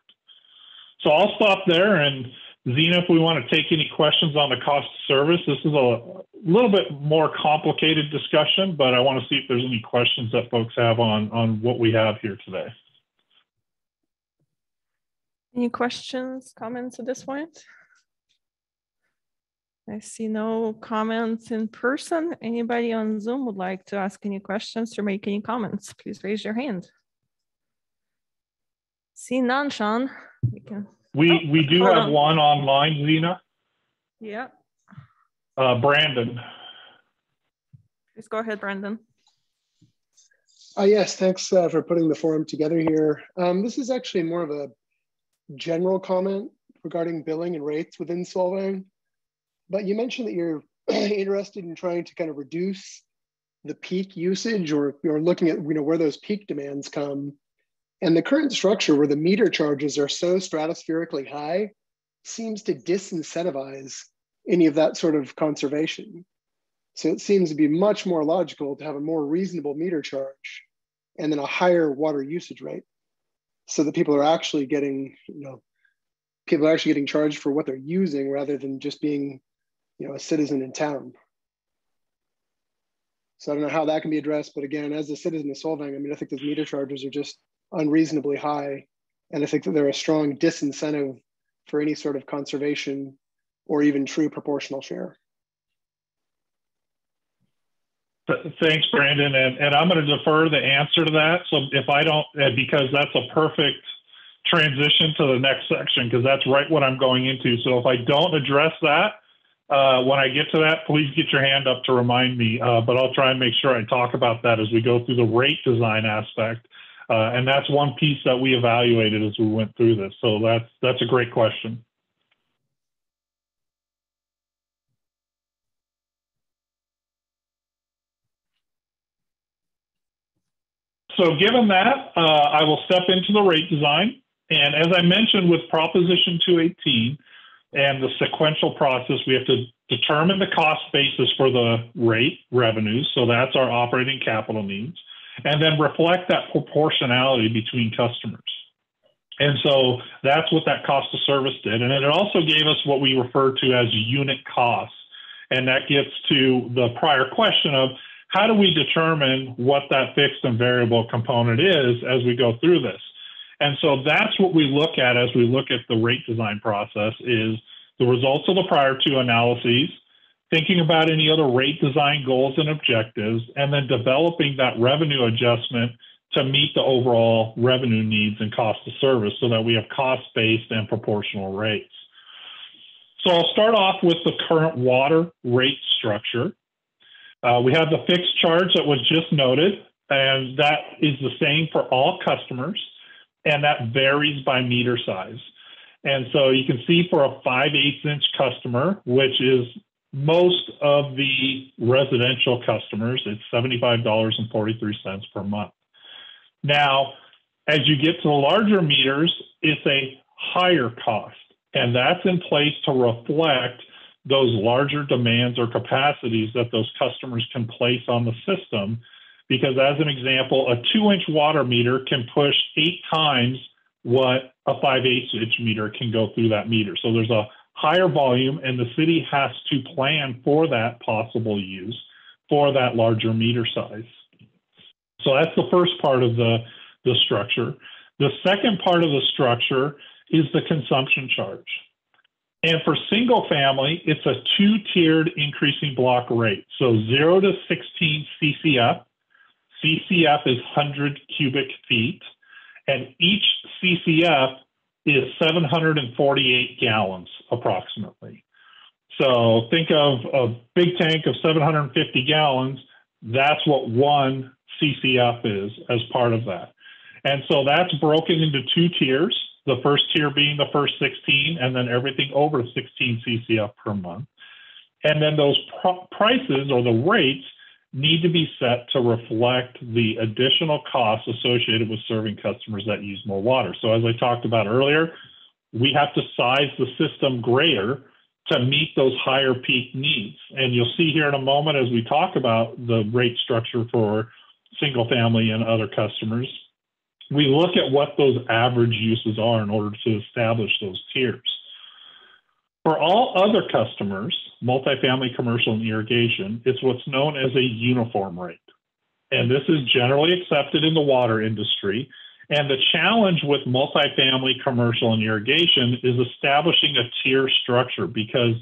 So I'll stop there, and Zena, if we want to take any questions on the cost of service, this is a little bit more complicated discussion, but I want to see if there's any questions that folks have on what we have here today. Any questions, comments at this point? I see no comments in person. Anybody on Zoom would like to ask any questions or make any comments? Please raise your hand. See none, Sean. We do have one online, Zena. Yeah. Brandon. Please go ahead, Brandon. Yes, thanks for putting the forum together here. This is actually more of a general comment regarding billing and rates within Solvang. But you mentioned that you're interested in trying to kind of reduce the peak usage, or you're looking at where those peak demands come. And the current structure where the meter charges are so stratospherically high seems to disincentivize any of that sort of conservation. So it seems to be much more logical to have a more reasonable meter charge and then a higher water usage rate, so that people are actually getting, charged for what they're using rather than just being, a citizen in town. So I don't know how that can be addressed, but again, as a citizen of Solvang, I think those meter charges are just unreasonably high, and I think that they're a strong disincentive for any sort of conservation or even true proportional share. Thanks, Brandon. And I'm going to defer the answer to that. So if I don't, because that's a perfect transition to the next section because that's right what I'm going into. So if I don't address that, when I get to that, please get your hand up to remind me, but I'll try and make sure I talk about that as we go through the rate design aspect. And that's one piece that we evaluated as we went through this. So that's a great question. So given that, I will step into the rate design. And as I mentioned with Proposition 218 and the sequential process, we have to determine the cost basis for the rate revenues. So that's our operating capital needs. And then reflect that proportionality between customers. And so that's what that cost of service did. And it also gave us what we refer to as unit costs. And that gets to the prior question of how do we determine what that fixed and variable component is as we go through this? And so that's what we look at as we look at the rate design process is the results of the prior two analyses, thinking about any other rate design goals and objectives, and then developing that revenue adjustment to meet the overall revenue needs and cost of service so that we have cost-based and proportional rates. So I'll start off with the current water rate structure. We have the fixed charge that was just noted, and that is the same for all customers, and that varies by meter size. And so you can see for a 5/8" customer, which is most of the residential customers, it's $75.43 per month. Now, as you get to the larger meters, it's a higher cost, and that's in place to reflect those larger demands or capacities that those customers can place on the system. Because as an example, a 2-inch water meter can push 8 times what a 5/8" meter can go through that meter. So there's a higher volume, and the city has to plan for that possible use for that larger meter size. So that's the first part of the structure. The second part of the structure is the consumption charge. And for single family, it's a 2-tiered increasing block rate. So 0 to 16 CCF. CCF is 100 cubic feet, and each CCF is 748 gallons approximately. So think of a big tank of 750 gallons. That's what one CCF is as part of that. And so that's broken into 2 tiers, the first tier being the first 16, and then everything over 16 CCF per month. And then those prices or the rates need to be set to reflect the additional costs associated with serving customers that use more water. So as I talked about earlier, we have to size the system greater to meet those higher peak needs. And you'll see here in a moment as we talk about the rate structure for single family and other customers, we look at what those average uses are in order to establish those tiers. For all other customers, multifamily, commercial, and irrigation, it's what's known as a uniform rate. And this is generally accepted in the water industry. And the challenge with multifamily, commercial, and irrigation is establishing a tier structure because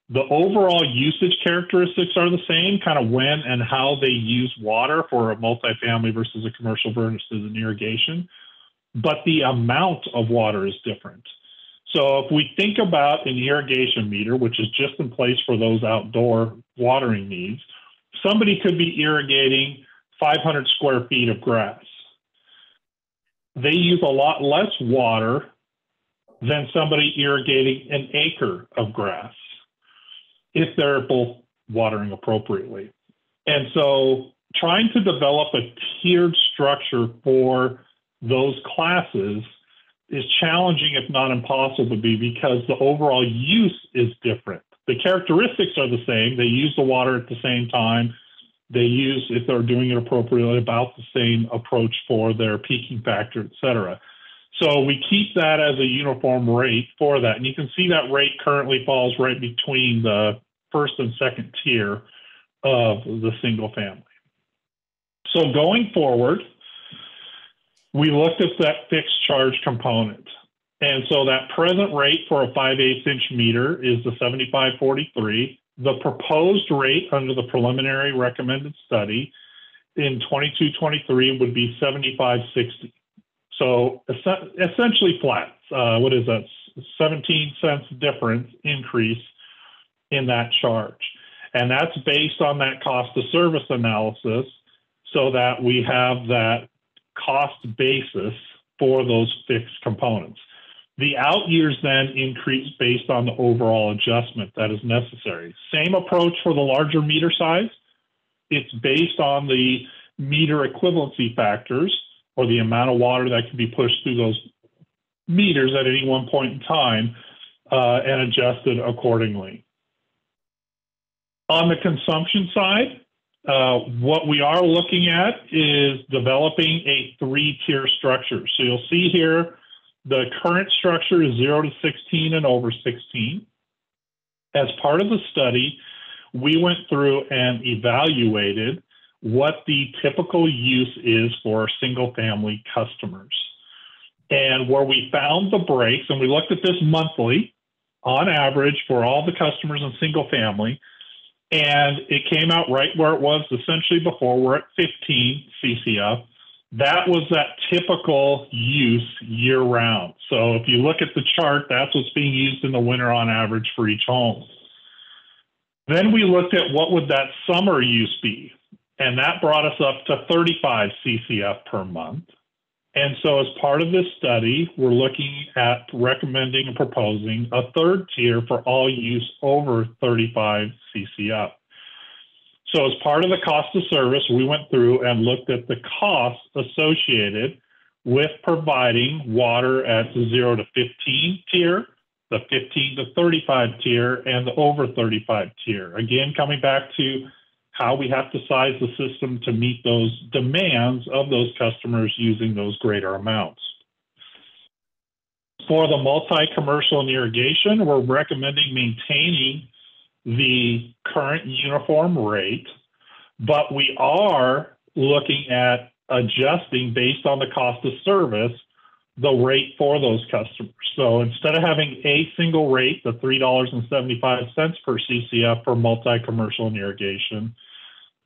the overall usage characteristics are the same, kind of when and how they use water for a multifamily versus a commercial versus an irrigation, but the amount of water is different. So if we think about an irrigation meter, which is just in place for those outdoor watering needs, somebody could be irrigating 500 square feet of grass. They use a lot less water than somebody irrigating an acre of grass if they're both watering appropriately. And so trying to develop a tiered structure for those classes is challenging, if not impossible to be, because the overall use is different. The characteristics are the same. They use the water at the same time. They use, if they're doing it appropriately, about the same approach for their peaking factor, et cetera. So we keep that as a uniform rate for that. And you can see that rate currently falls right between the first and second tier of the single family. So going forward, we looked at that fixed charge component. And so that present rate for a 5/8" meter is the 75.43. The proposed rate under the preliminary recommended study in 22-23 would be 75.60. So essentially flat. What is that? 17 cents difference increase in that charge. And that's based on that cost of service analysis, so that we have that cost basis for those fixed components. The out years then increase based on the overall adjustment that is necessary. Same approach for the larger meter size. It's based on the meter equivalency factors, or the amount of water that can be pushed through those meters at any one point in time, and adjusted accordingly. On the consumption side, what we are looking at is developing a 3-tier structure. So you'll see here, the current structure is 0 to 16 and over 16. As part of the study, we went through and evaluated what the typical use is for single-family customers. And where we found the breaks, and we looked at this monthly, on average for all the customers in single-family, and it came out right where it was essentially before. We're at 15 CCF. That was that typical use year-round. So if you look at the chart, that's what's being used in the winter on average for each home. Then we looked at what would that summer use be, and that brought us up to 35 CCF per month. And so as part of this study, we're looking at recommending and proposing a 3rd tier for all use over 35 CCF. So as part of the cost of service, we went through and looked at the costs associated with providing water at the 0 to 15 tier, the 15 to 35 tier, and the over 35 tier. Again, coming back to how we have to size the system to meet those demands of those customers using those greater amounts. For the multi-commercial and irrigation, we're recommending maintaining the current uniform rate, but we are looking at adjusting based on the cost of service, the rate for those customers. So instead of having a single rate, the $3.75 per CCF for multi-commercial and irrigation,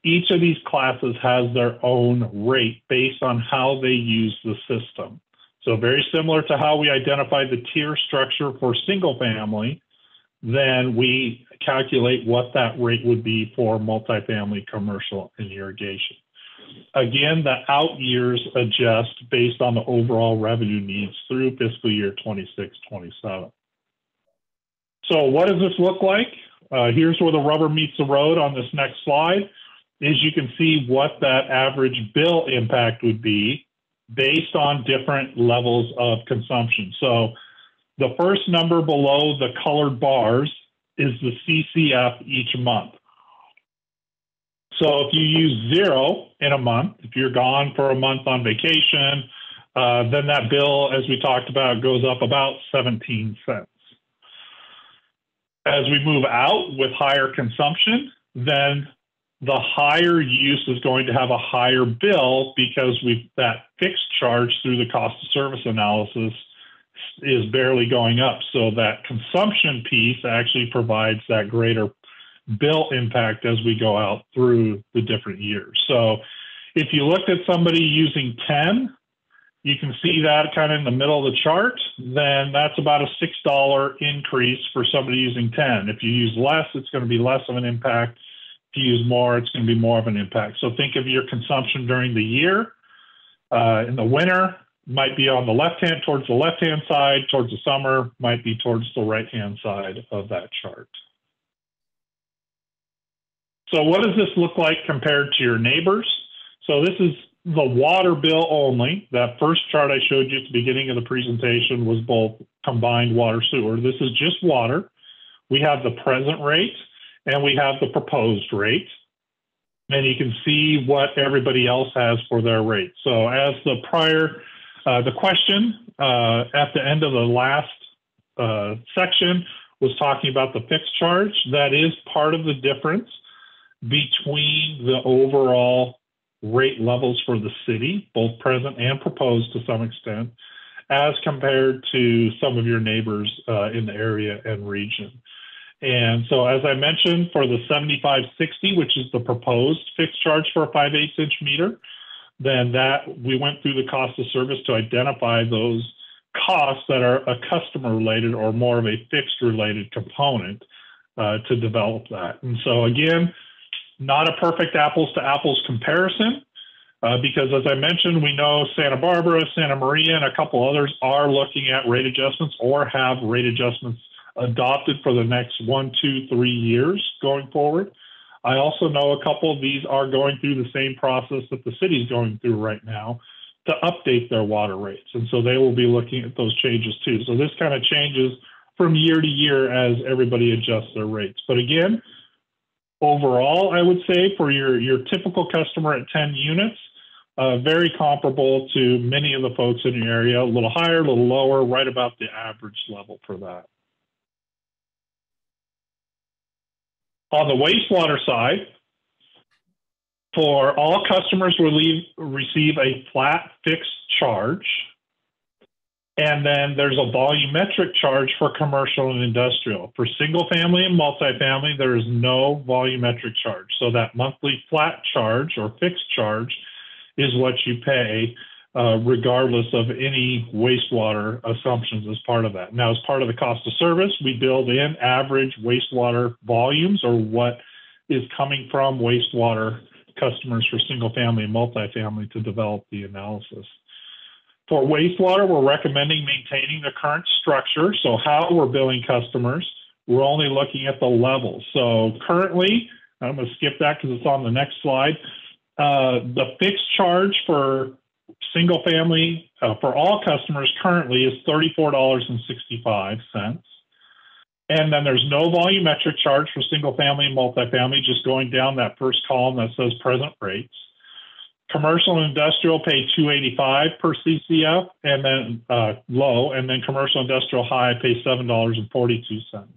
each of these classes has their own rate based on how they use the system. So very similar to how we identified the tier structure for single family, then we calculate what that rate would be for multifamily, commercial, and irrigation. Again, the out years adjust based on the overall revenue needs through fiscal year 26-27. So what does this look like? Here's where the rubber meets the road on this next slide. Is you can see what that average bill impact would be based on different levels of consumption. So the first number below the colored bars is the CCF each month. So if you use 0 in a month, if you're gone for a month on vacation, then that bill, as we talked about, goes up about 17 cents. As we move out with higher consumption, then the higher use is going to have a higher bill because that fixed charge through the cost of service analysis is barely going up. So that consumption piece actually provides that greater bill impact as we go out through the different years. So if you looked at somebody using 10, you can see that kind of in the middle of the chart, then that's about a $6 increase for somebody using 10. If you use less, it's going to be less of an impact. If you use more, it's going to be more of an impact. So think of your consumption during the year. In the winter, might be on the left-hand, towards the left-hand side. Towards the summer, might be towards the right-hand side of that chart. So what does this look like compared to your neighbors? So this is the water bill only. That first chart I showed you at the beginning of the presentation was both combined water sewer. This is just water. We have the present rate and we have the proposed rate. And you can see what everybody else has for their rate. So as the question at the end of the last section was talking about the fixed charge, that is part of the difference between the overall rate levels for the city, both present and proposed to some extent, as compared to some of your neighbors in the area and region. And so as I mentioned, for the 7560, which is the proposed fixed charge for a 5/8 inch meter, then that we went through the cost of service to identify those costs that are a customer related or more of a fixed related component to develop that. And so again, not a perfect apples to apples comparison because as I mentioned, we know Santa Barbara, Santa Maria, and a couple others are looking at rate adjustments or have rate adjustments adopted for the next 1, 2, 3 years going forward. I also know a couple of these are going through the same process that the city is going through right now to update their water rates. And so they will be looking at those changes too. So this kind of changes from year to year as everybody adjusts their rates. But again, overall, I would say for your typical customer at 10 units, very comparable to many of the folks in your area, a little higher, a little lower, right about the average level for that. On the wastewater side, for all customers will receive a flat fixed charge. And then there's a volumetric charge for commercial and industrial. For single family and multifamily, there is no volumetric charge. So that monthly flat charge or fixed charge is what you pay regardless of any wastewater assumptions as part of that. Now, as part of the cost of service, we build in average wastewater volumes or what is coming from wastewater customers for single family and multifamily to develop the analysis. For wastewater, we're recommending maintaining the current structure. So how we're billing customers, we're only looking at the levels. So currently, I'm going to skip that because it's on the next slide. The fixed charge for single family for all customers currently is $34.65. And then there's no volumetric charge for single family and multifamily, just going down that first column that says present rates. Commercial and industrial pay $2.85 per CCF, and then low, and then commercial industrial high pay $7.42.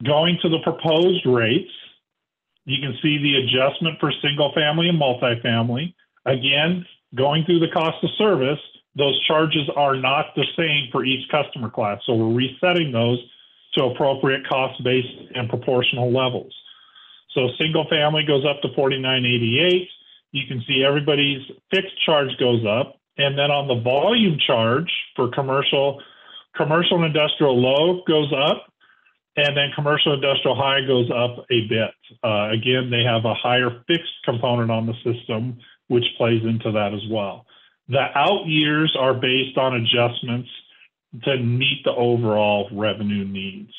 Going to the proposed rates, you can see the adjustment for single family and multifamily. Again, going through the cost of service, those charges are not the same for each customer class. So we're resetting those to appropriate cost-based and proportional levels. So single family goes up to $49.88. You can see everybody's fixed charge goes up. And then on the volume charge for commercial and industrial low goes up. And then commercial industrial high goes up a bit. Again, they have a higher fixed component on the system, which plays into that as well. The out years are based on adjustments to meet the overall revenue needs.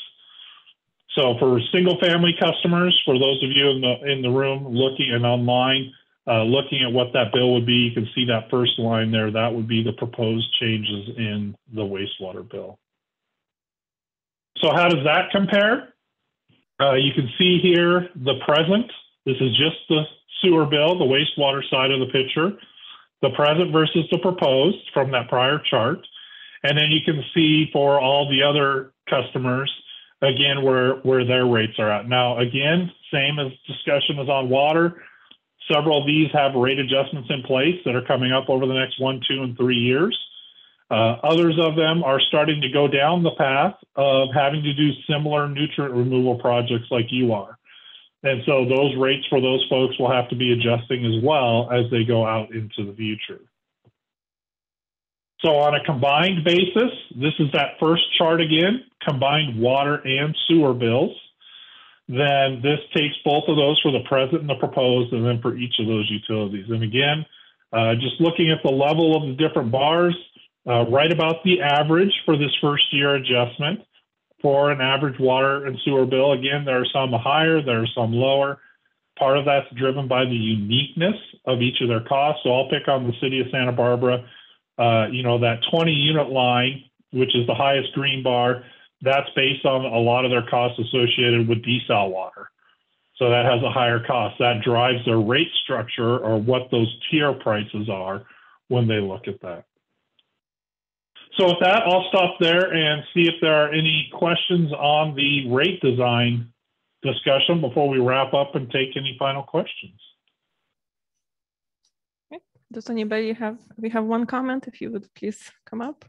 So for single family customers, for those of you in the room looking and online, looking at what that bill would be, you can see that first line there. That would be the proposed changes in the wastewater bill. So how does that compare? You can see here the present. This is just the sewer bill, the wastewater side of the picture, the present versus the proposed from that prior chart. And then you can see for all the other customers, again, where their rates are at. Now, again, same as discussion as on water. Several of these have rate adjustments in place that are coming up over the next 1, 2, and 3 years. Others of them are starting to go down the path of having to do similar nutrient removal projects like you are. And so those rates for those folks will have to be adjusting as well as they go out into the future. So on a combined basis, this is that first chart again, combined water and sewer bills. Then this takes both of those for the present and the proposed, and then for each of those utilities. And again, just looking at the level of the different bars, right about the average for this first year adjustment for an average water and sewer bill. Again, there are some higher, there are some lower. Part of that's driven by the uniqueness of each of their costs. So I'll pick on the city of Santa Barbara. That 20 unit line, which is the highest green bar, that's based on a lot of their costs associated with desal water. So that has a higher cost. That drives their rate structure or what those tier prices are when they look at that. So with that, I'll stop there and see if there are any questions on the rate design discussion before we wrap up and take any final questions. Okay. Does anybody we have one comment, if you would please come up.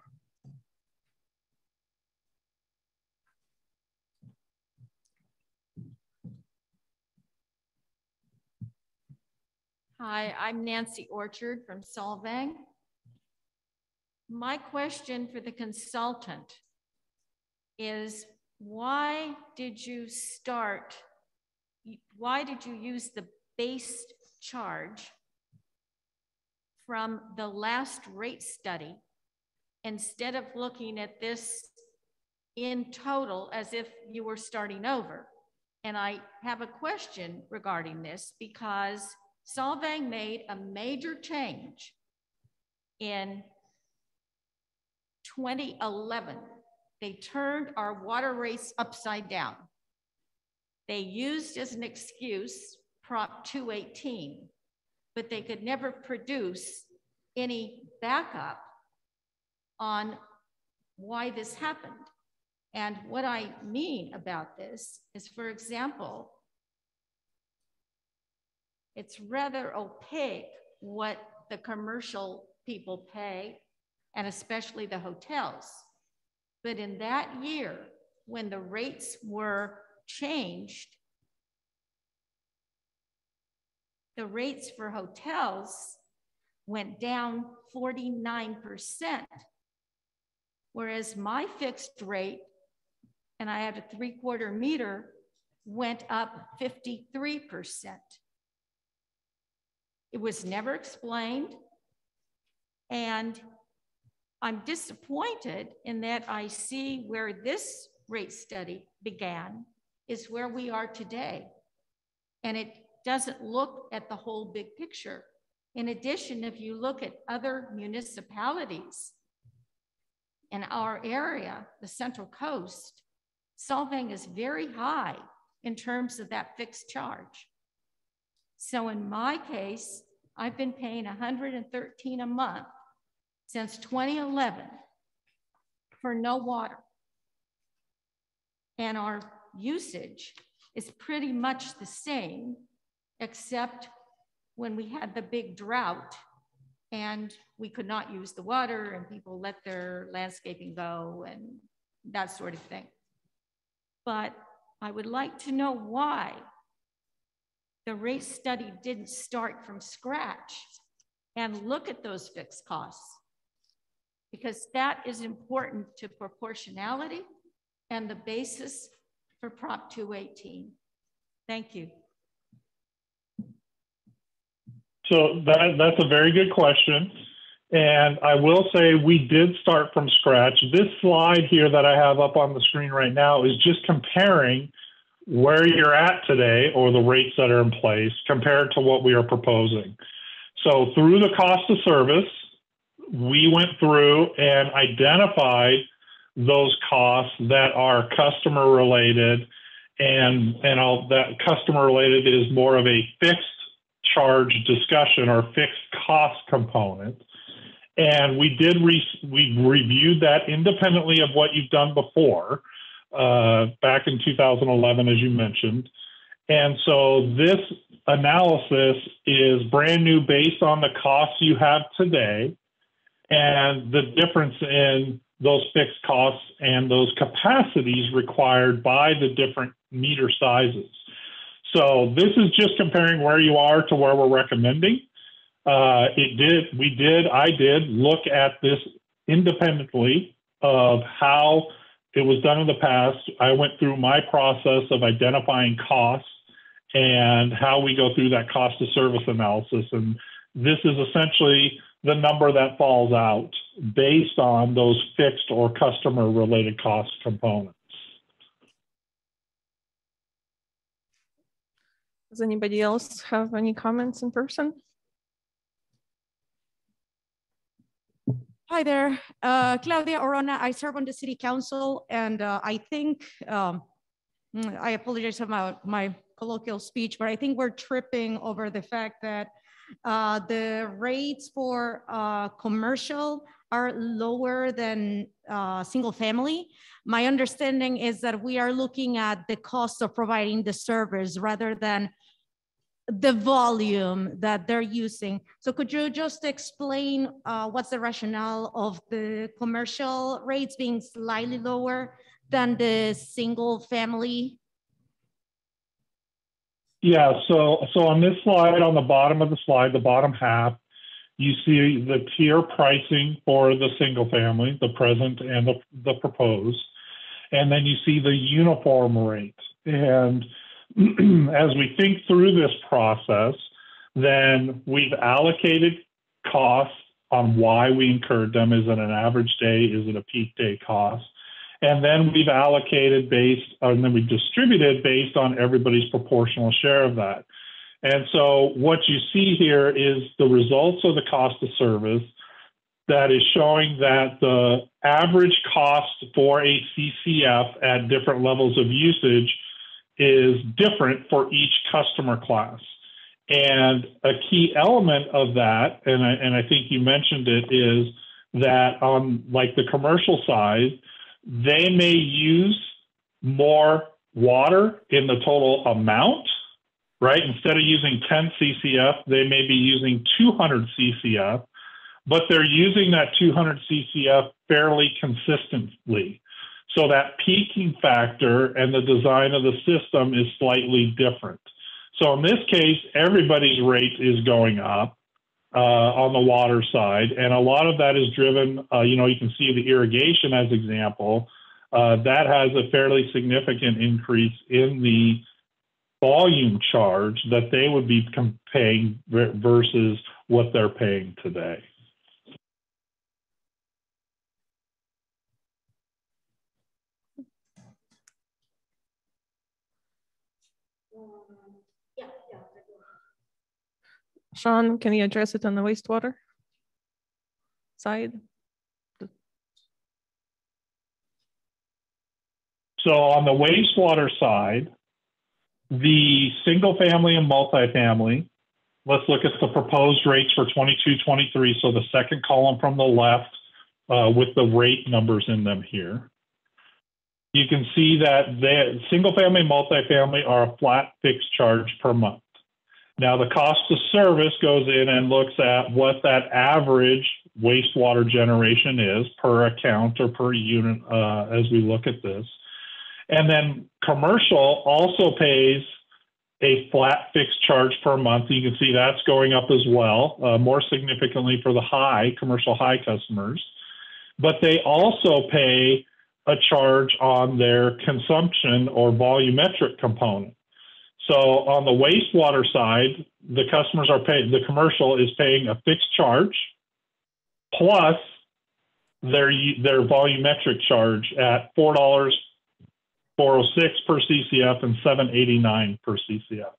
Hi, I'm Nancy Orchard from Solvang. My question for the consultant is, why did you use the base charge from the last rate study instead of looking at this in total as if you were starting over? And I have a question regarding this because Solvang made a major change in 2011. They turned our water rates upside down. They used as an excuse Prop 218, but they could never produce any backup on why this happened. And what I mean about this is, for example, it's rather opaque what the commercial people pay, and especially the hotels. But in that year, when the rates were changed, the rates for hotels went down 49%, whereas my fixed rate, and I had a 3/4 meter, went up 53%. It was never explained, and I'm disappointed in that I see where this rate study began is where we are today. And it doesn't look at the whole big picture. In addition, if you look at other municipalities in our area, the Central Coast, Solvang is very high in terms of that fixed charge. So in my case, I've been paying $113 a month since 2011 for no water. And our usage is pretty much the same, except when we had the big drought and we could not use the water and people let their landscaping go and that sort of thing. But I would like to know why the rate study didn't start from scratch and look at those fixed costs, because that is important to proportionality and the basis for Prop 218. Thank you. So that's a very good question. And I will say we did start from scratch. This slide here that I have up on the screen right now is just comparing where you're at today, or the rates that are in place, compared to what we are proposing. So through the cost of service, we went through and identified those costs that are customer related, and that customer related is more of a fixed charge discussion or fixed cost component. And we reviewed that independently of what you've done before, back in 2011, as you mentioned. And so this analysis is brand new based on the costs you have today and the difference in those fixed costs and those capacities required by the different meter sizes. So this is just comparing where you are to where we're recommending. I did look at this independently of how it was done in the past. I went through my process of identifying costs and how we go through that cost of service analysis. And this is essentially the number that falls out based on those fixed or customer related cost components. Does anybody else have any comments in person? Hi there, Claudia Orona. I serve on the City Council, and I think, I apologize about my colloquial speech, but I think we're tripping over the fact that the rates for commercial are lower than single family. My understanding is that we are looking at the cost of providing the service rather than the volume that they're using. So could you just explain what's the rationale of the commercial rates being slightly lower than the single family? Yeah, so on this slide, on the bottom of the slide, the bottom half, you see the tier pricing for the single family, the present and the proposed, and then you see the uniform rate. And as we think through this process, then we've allocated costs on why we incurred them. Is it an average day? Is it a peak day cost? And then we've allocated and then we distributed based on everybody's proportional share of that. And so what you see here is the results of the cost of service that is showing that the average cost for a CCF at different levels of usage is different for each customer class. And a key element of that, and I think you mentioned it, is that on like the commercial side, they may use more water in the total amount, right? Instead of using 10 CCF, they may be using 200 CCF, but they're using that 200 CCF fairly consistently. So that peaking factor and the design of the system is slightly different. So in this case, everybody's rate is going up on the water side. And a lot of that is driven, you can see the irrigation as example, that has a fairly significant increase in the volume charge that they would be paying versus what they're paying today. Sean, can you address it on the wastewater side? So on the wastewater side, the single family and multifamily, let's look at the proposed rates for 22-23. So the second column from the left with the rate numbers in them here. You can see that the single family and multifamily are a flat fixed charge per month. Now the cost of service goes in and looks at what that average wastewater generation is per account or per unit as we look at this. And then commercial also pays a flat fixed charge per month. You can see that's going up as well, more significantly for the commercial high customers. But they also pay a charge on their consumption or volumetric component. So on the wastewater side, the customers are paying, the commercial is paying a fixed charge plus their volumetric charge at $4.406 per CCF and $7.89 per CCF.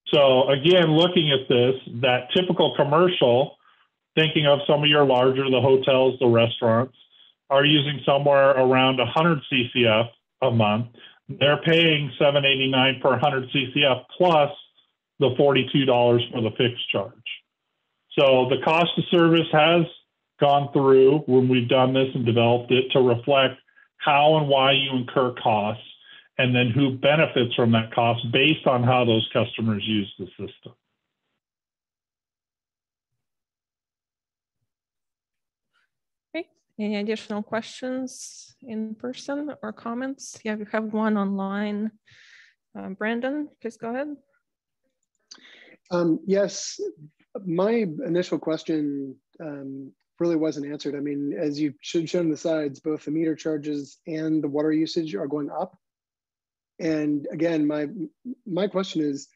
So again, looking at this, that typical commercial, thinking of some of your larger, the hotels, the restaurants, are using somewhere around 100 CCF a month. They're paying $7.89 per 100 CCF plus the $42 for the fixed charge. So the cost of service has gone through when we've done this and developed it to reflect how and why you incur costs and then who benefits from that cost based on how those customers use the system. Okay, any additional questions in person or comments? Yeah, we have one online. Brandon, please go ahead. Yes, my initial question really wasn't answered. I mean, as you've shown in the sides, both the meter charges and the water usage are going up. And again, my question is,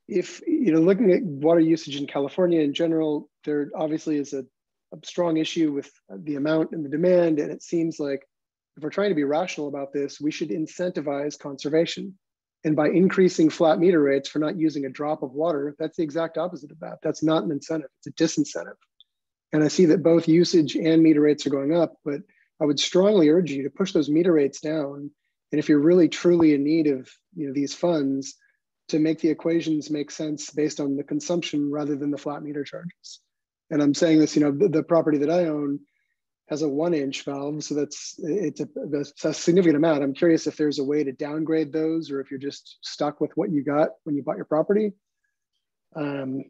if looking at water usage in California in general, there obviously is a strong issue with the amount and the demand. And it seems like if we're trying to be rational about this, we should incentivize conservation. And by increasing flat meter rates for not using a drop of water, that's the exact opposite of that. That's not an incentive, it's a disincentive. And I see that both usage and meter rates are going up, but I would strongly urge you to push those meter rates down. And if you're really truly in need of these funds, to make the equations make sense based on the consumption rather than the flat meter charges. And I'm saying this, the property that I own has a 1-inch valve, so that's a significant amount. I'm curious if there's a way to downgrade those, or if you're just stuck with what you got when you bought your property. But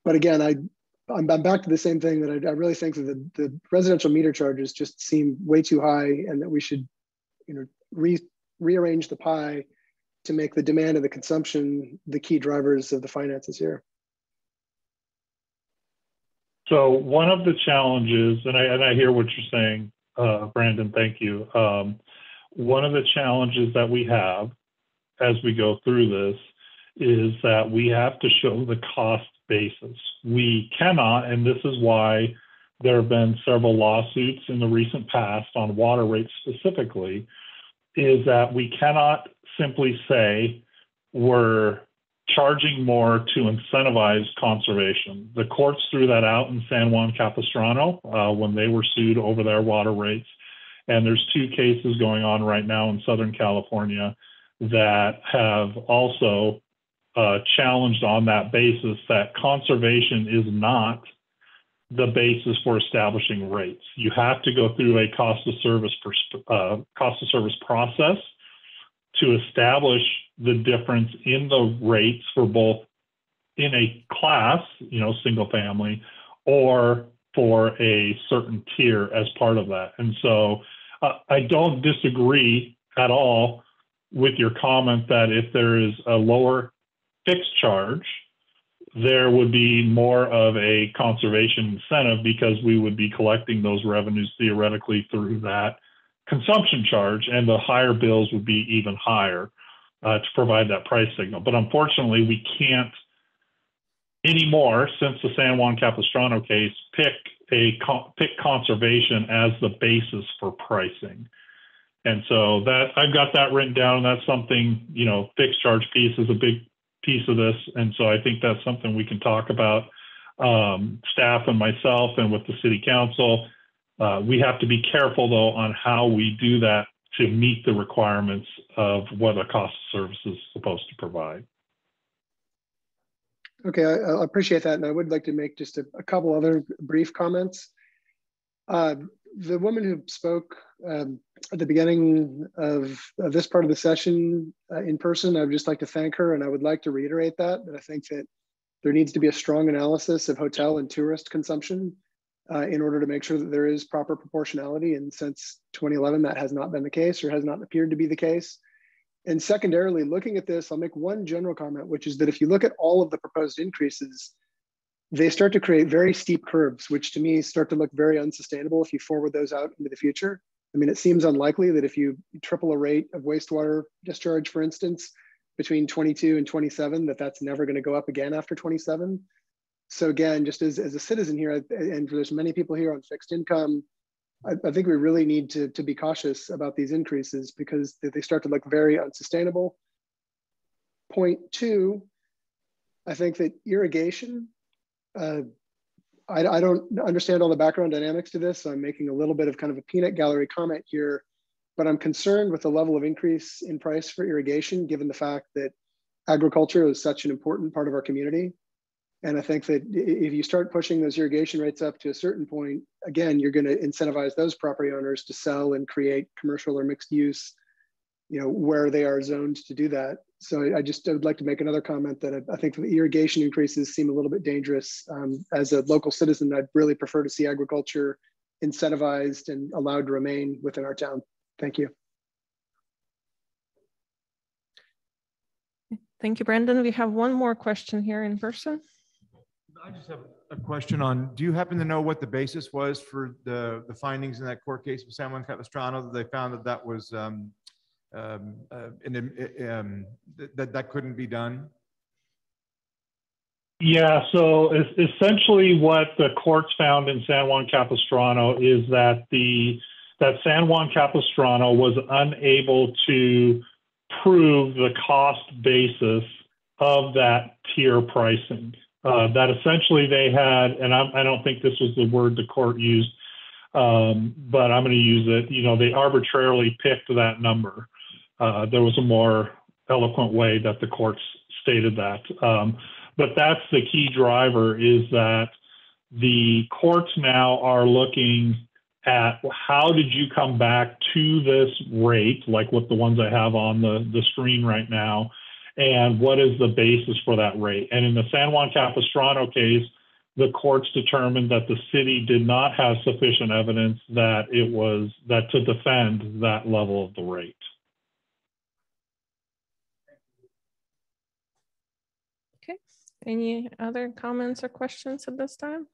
again, I'm back to the same thing, that I really think that the residential meter charges just seem way too high, and that we should rearrange the pie to make the demand and the consumption the key drivers of the finances here? So one of the challenges, and I hear what you're saying, Brandon, thank you. One of the challenges that we have as we go through this is that we have to show the cost basis. We cannot, and this is why there have been several lawsuits in the recent past on water rates specifically, is that we cannot simply say we're charging more to incentivize conservation. The courts threw that out in San Juan Capistrano when they were sued over their water rates. And there's 2 cases going on right now in Southern California that have also challenged on that basis that conservation is not the basis for establishing rates. You have to go through a cost of service process to establish the difference in the rates for both in a class, single family, or for a certain tier as part of that. And so I don't disagree at all with your comment that if there is a lower fixed charge, there would be more of a conservation incentive because we would be collecting those revenues theoretically through that consumption charge, and the higher bills would be even higher to provide that price signal. But unfortunately, we can't anymore, since the San Juan Capistrano case, pick conservation as the basis for pricing. And so that I've got that written down, and that's something, fixed charge piece is a big piece of this. And so I think that's something we can talk about, staff and myself and with the city council. We have to be careful though on how we do that to meet the requirements of what a cost of service is supposed to provide. Okay, I appreciate that. And I would like to make just a couple other brief comments. The woman who spoke at the beginning of this part of the session in person, I would just like to thank her, and I would like to reiterate that I think that there needs to be a strong analysis of hotel and tourist consumption in order to make sure that there is proper proportionality. And since 2011, that has not been the case or has not appeared to be the case. And secondarily, looking at this, I'll make one general comment, which is that if you look at all of the proposed increases, they start to create very steep curves, which to me start to look very unsustainable if you forward those out into the future. I mean, it seems unlikely that if you triple a rate of wastewater discharge, for instance, between 22 and 27, that's never going to go up again after 27. So again, just as a citizen here, and there's many people here on fixed income, I think we really need to be cautious about these increases because they start to look very unsustainable. Point 2, I think that irrigation, I don't understand all the background dynamics to this, so I'm making a little bit of kind of a peanut gallery comment here, but I'm concerned with the level of increase in price for irrigation, given the fact that agriculture is such an important part of our community. And I think that if you start pushing those irrigation rates up to a certain point, again, you're going to incentivize those property owners to sell and create commercial or mixed use, where they are zoned to do that. So I would like to make another comment that I think the irrigation increases seem a little bit dangerous. As a local citizen, I'd really prefer to see agriculture incentivized and allowed to remain within our town. Thank you. Thank you, Brandon. We have one more question here in person. I just have a question on, do you happen to know what the basis was for the findings in that court case with San Juan Capistrano that they found that was that couldn't be done? Yeah, so essentially what the courts found in San Juan Capistrano is that that San Juan Capistrano was unable to prove the cost basis of that tier pricing. That essentially they had, and I don't think this was the word the court used, but I'm going to use it. They arbitrarily picked that number. There was a more eloquent way that the courts stated that. But that's the key driver, is that the courts now are looking at how did you come back to this rate, like with the ones I have on the screen right now, and what is the basis for that rate. And in the San Juan Capistrano case, the courts determined that the city did not have sufficient evidence that to defend that level of the rate. Okay, any other comments or questions at this time?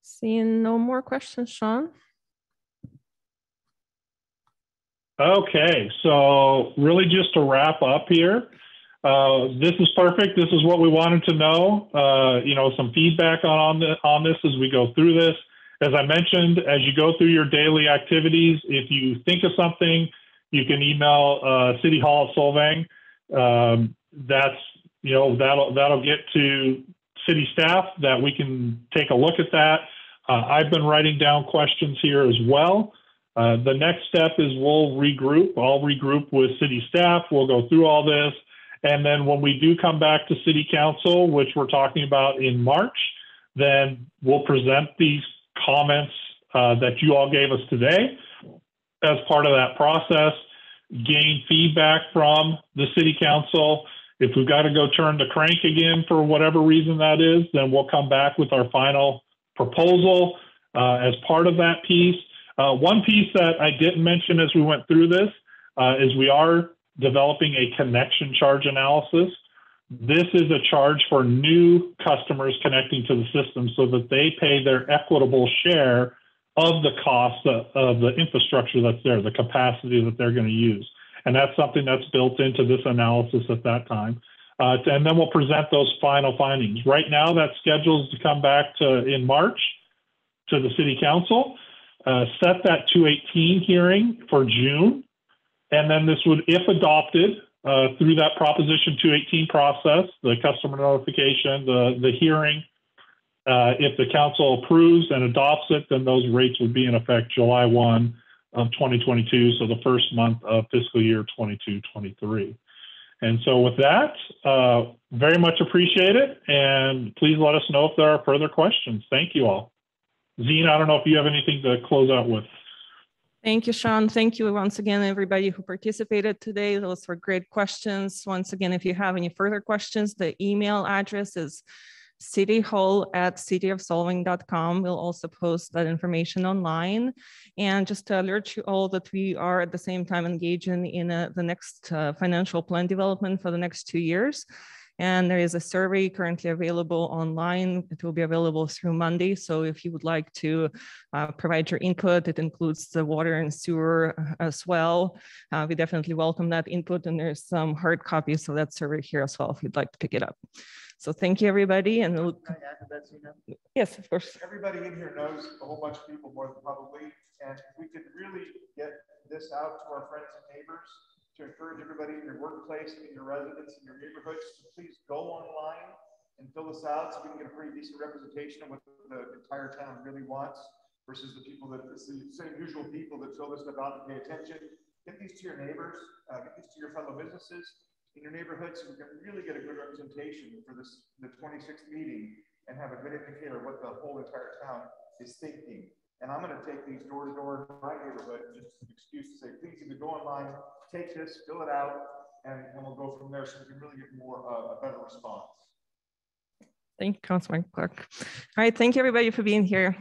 Seeing no more questions, Sean. Okay, so really just to wrap up here, this is perfect. This is what we wanted to know. Some feedback on this as we go through this. As I mentioned, as you go through your daily activities, if you think of something, you can email City Hall at Solvang. That'll get to city staff that we can take a look at that. I've been writing down questions here as well. The next step is we'll regroup. I'll regroup with city staff. We'll go through all this. And then when we do come back to city council, which we're talking about in March, then we'll present these comments that you all gave us today as part of that process, gain feedback from the city council. If we've got to go turn the crank again for whatever reason that is, then we'll come back with our final proposal as part of that piece. One piece that I didn't mention as we went through this is we are developing a connection charge analysis. This is a charge for new customers connecting to the system so that they pay their equitable share of the cost of the infrastructure that's there, the capacity that they're going to use. And that's something that's built into this analysis at that time. And then we'll present those final findings. Right now, that scheduled to come back in March to the city council, set that 218 hearing for June. And then this would, if adopted, through that Proposition 218 process, the customer notification, the hearing, if the council approves and adopts it, then those rates would be in effect July 1 of 2022, so the first month of fiscal year 22-23. And so with that, very much appreciate it, and please let us know if there are further questions. Thank you all. Zine, I don't know if you have anything to close out with. Thank you, Sean. Thank you once again, everybody who participated today. Those were great questions. Once again, if you have any further questions, the email address is cityhall@cityofsolving.com. We'll also post that information online. And just to alert you all that we are at the same time engaging in the next financial plan development for the next 2 years. And there is a survey currently available online. It will be available through Monday. So if you would like to provide your input, it includes the water and sewer as well. We definitely welcome that input, and there's some hard copies of that survey here as well if you'd like to pick it up. So thank you, everybody. And we'll... Can I add to that, Zina? Yes, of course. Everybody in here knows a whole bunch of people more than probably, and we could really get this out to our friends and neighbors to encourage everybody in your workplace, in your residence, in your neighborhoods to please go online and fill this out so we can get a pretty decent representation of what the entire town really wants versus the people that, it's the same usual people that fill this stuff out and pay attention. Get these to your neighbors, get these to your fellow businesses in your neighborhood so we can really get a good representation for this, the 26th meeting, and have a good indicator of what the whole entire town is thinking. And I'm going to take these door to door in my neighborhood, just an excuse to say, please either go online, take this, fill it out, and we'll go from there so we can really get more a better response. Thank you, Councilman Clark. All right, thank you everybody for being here.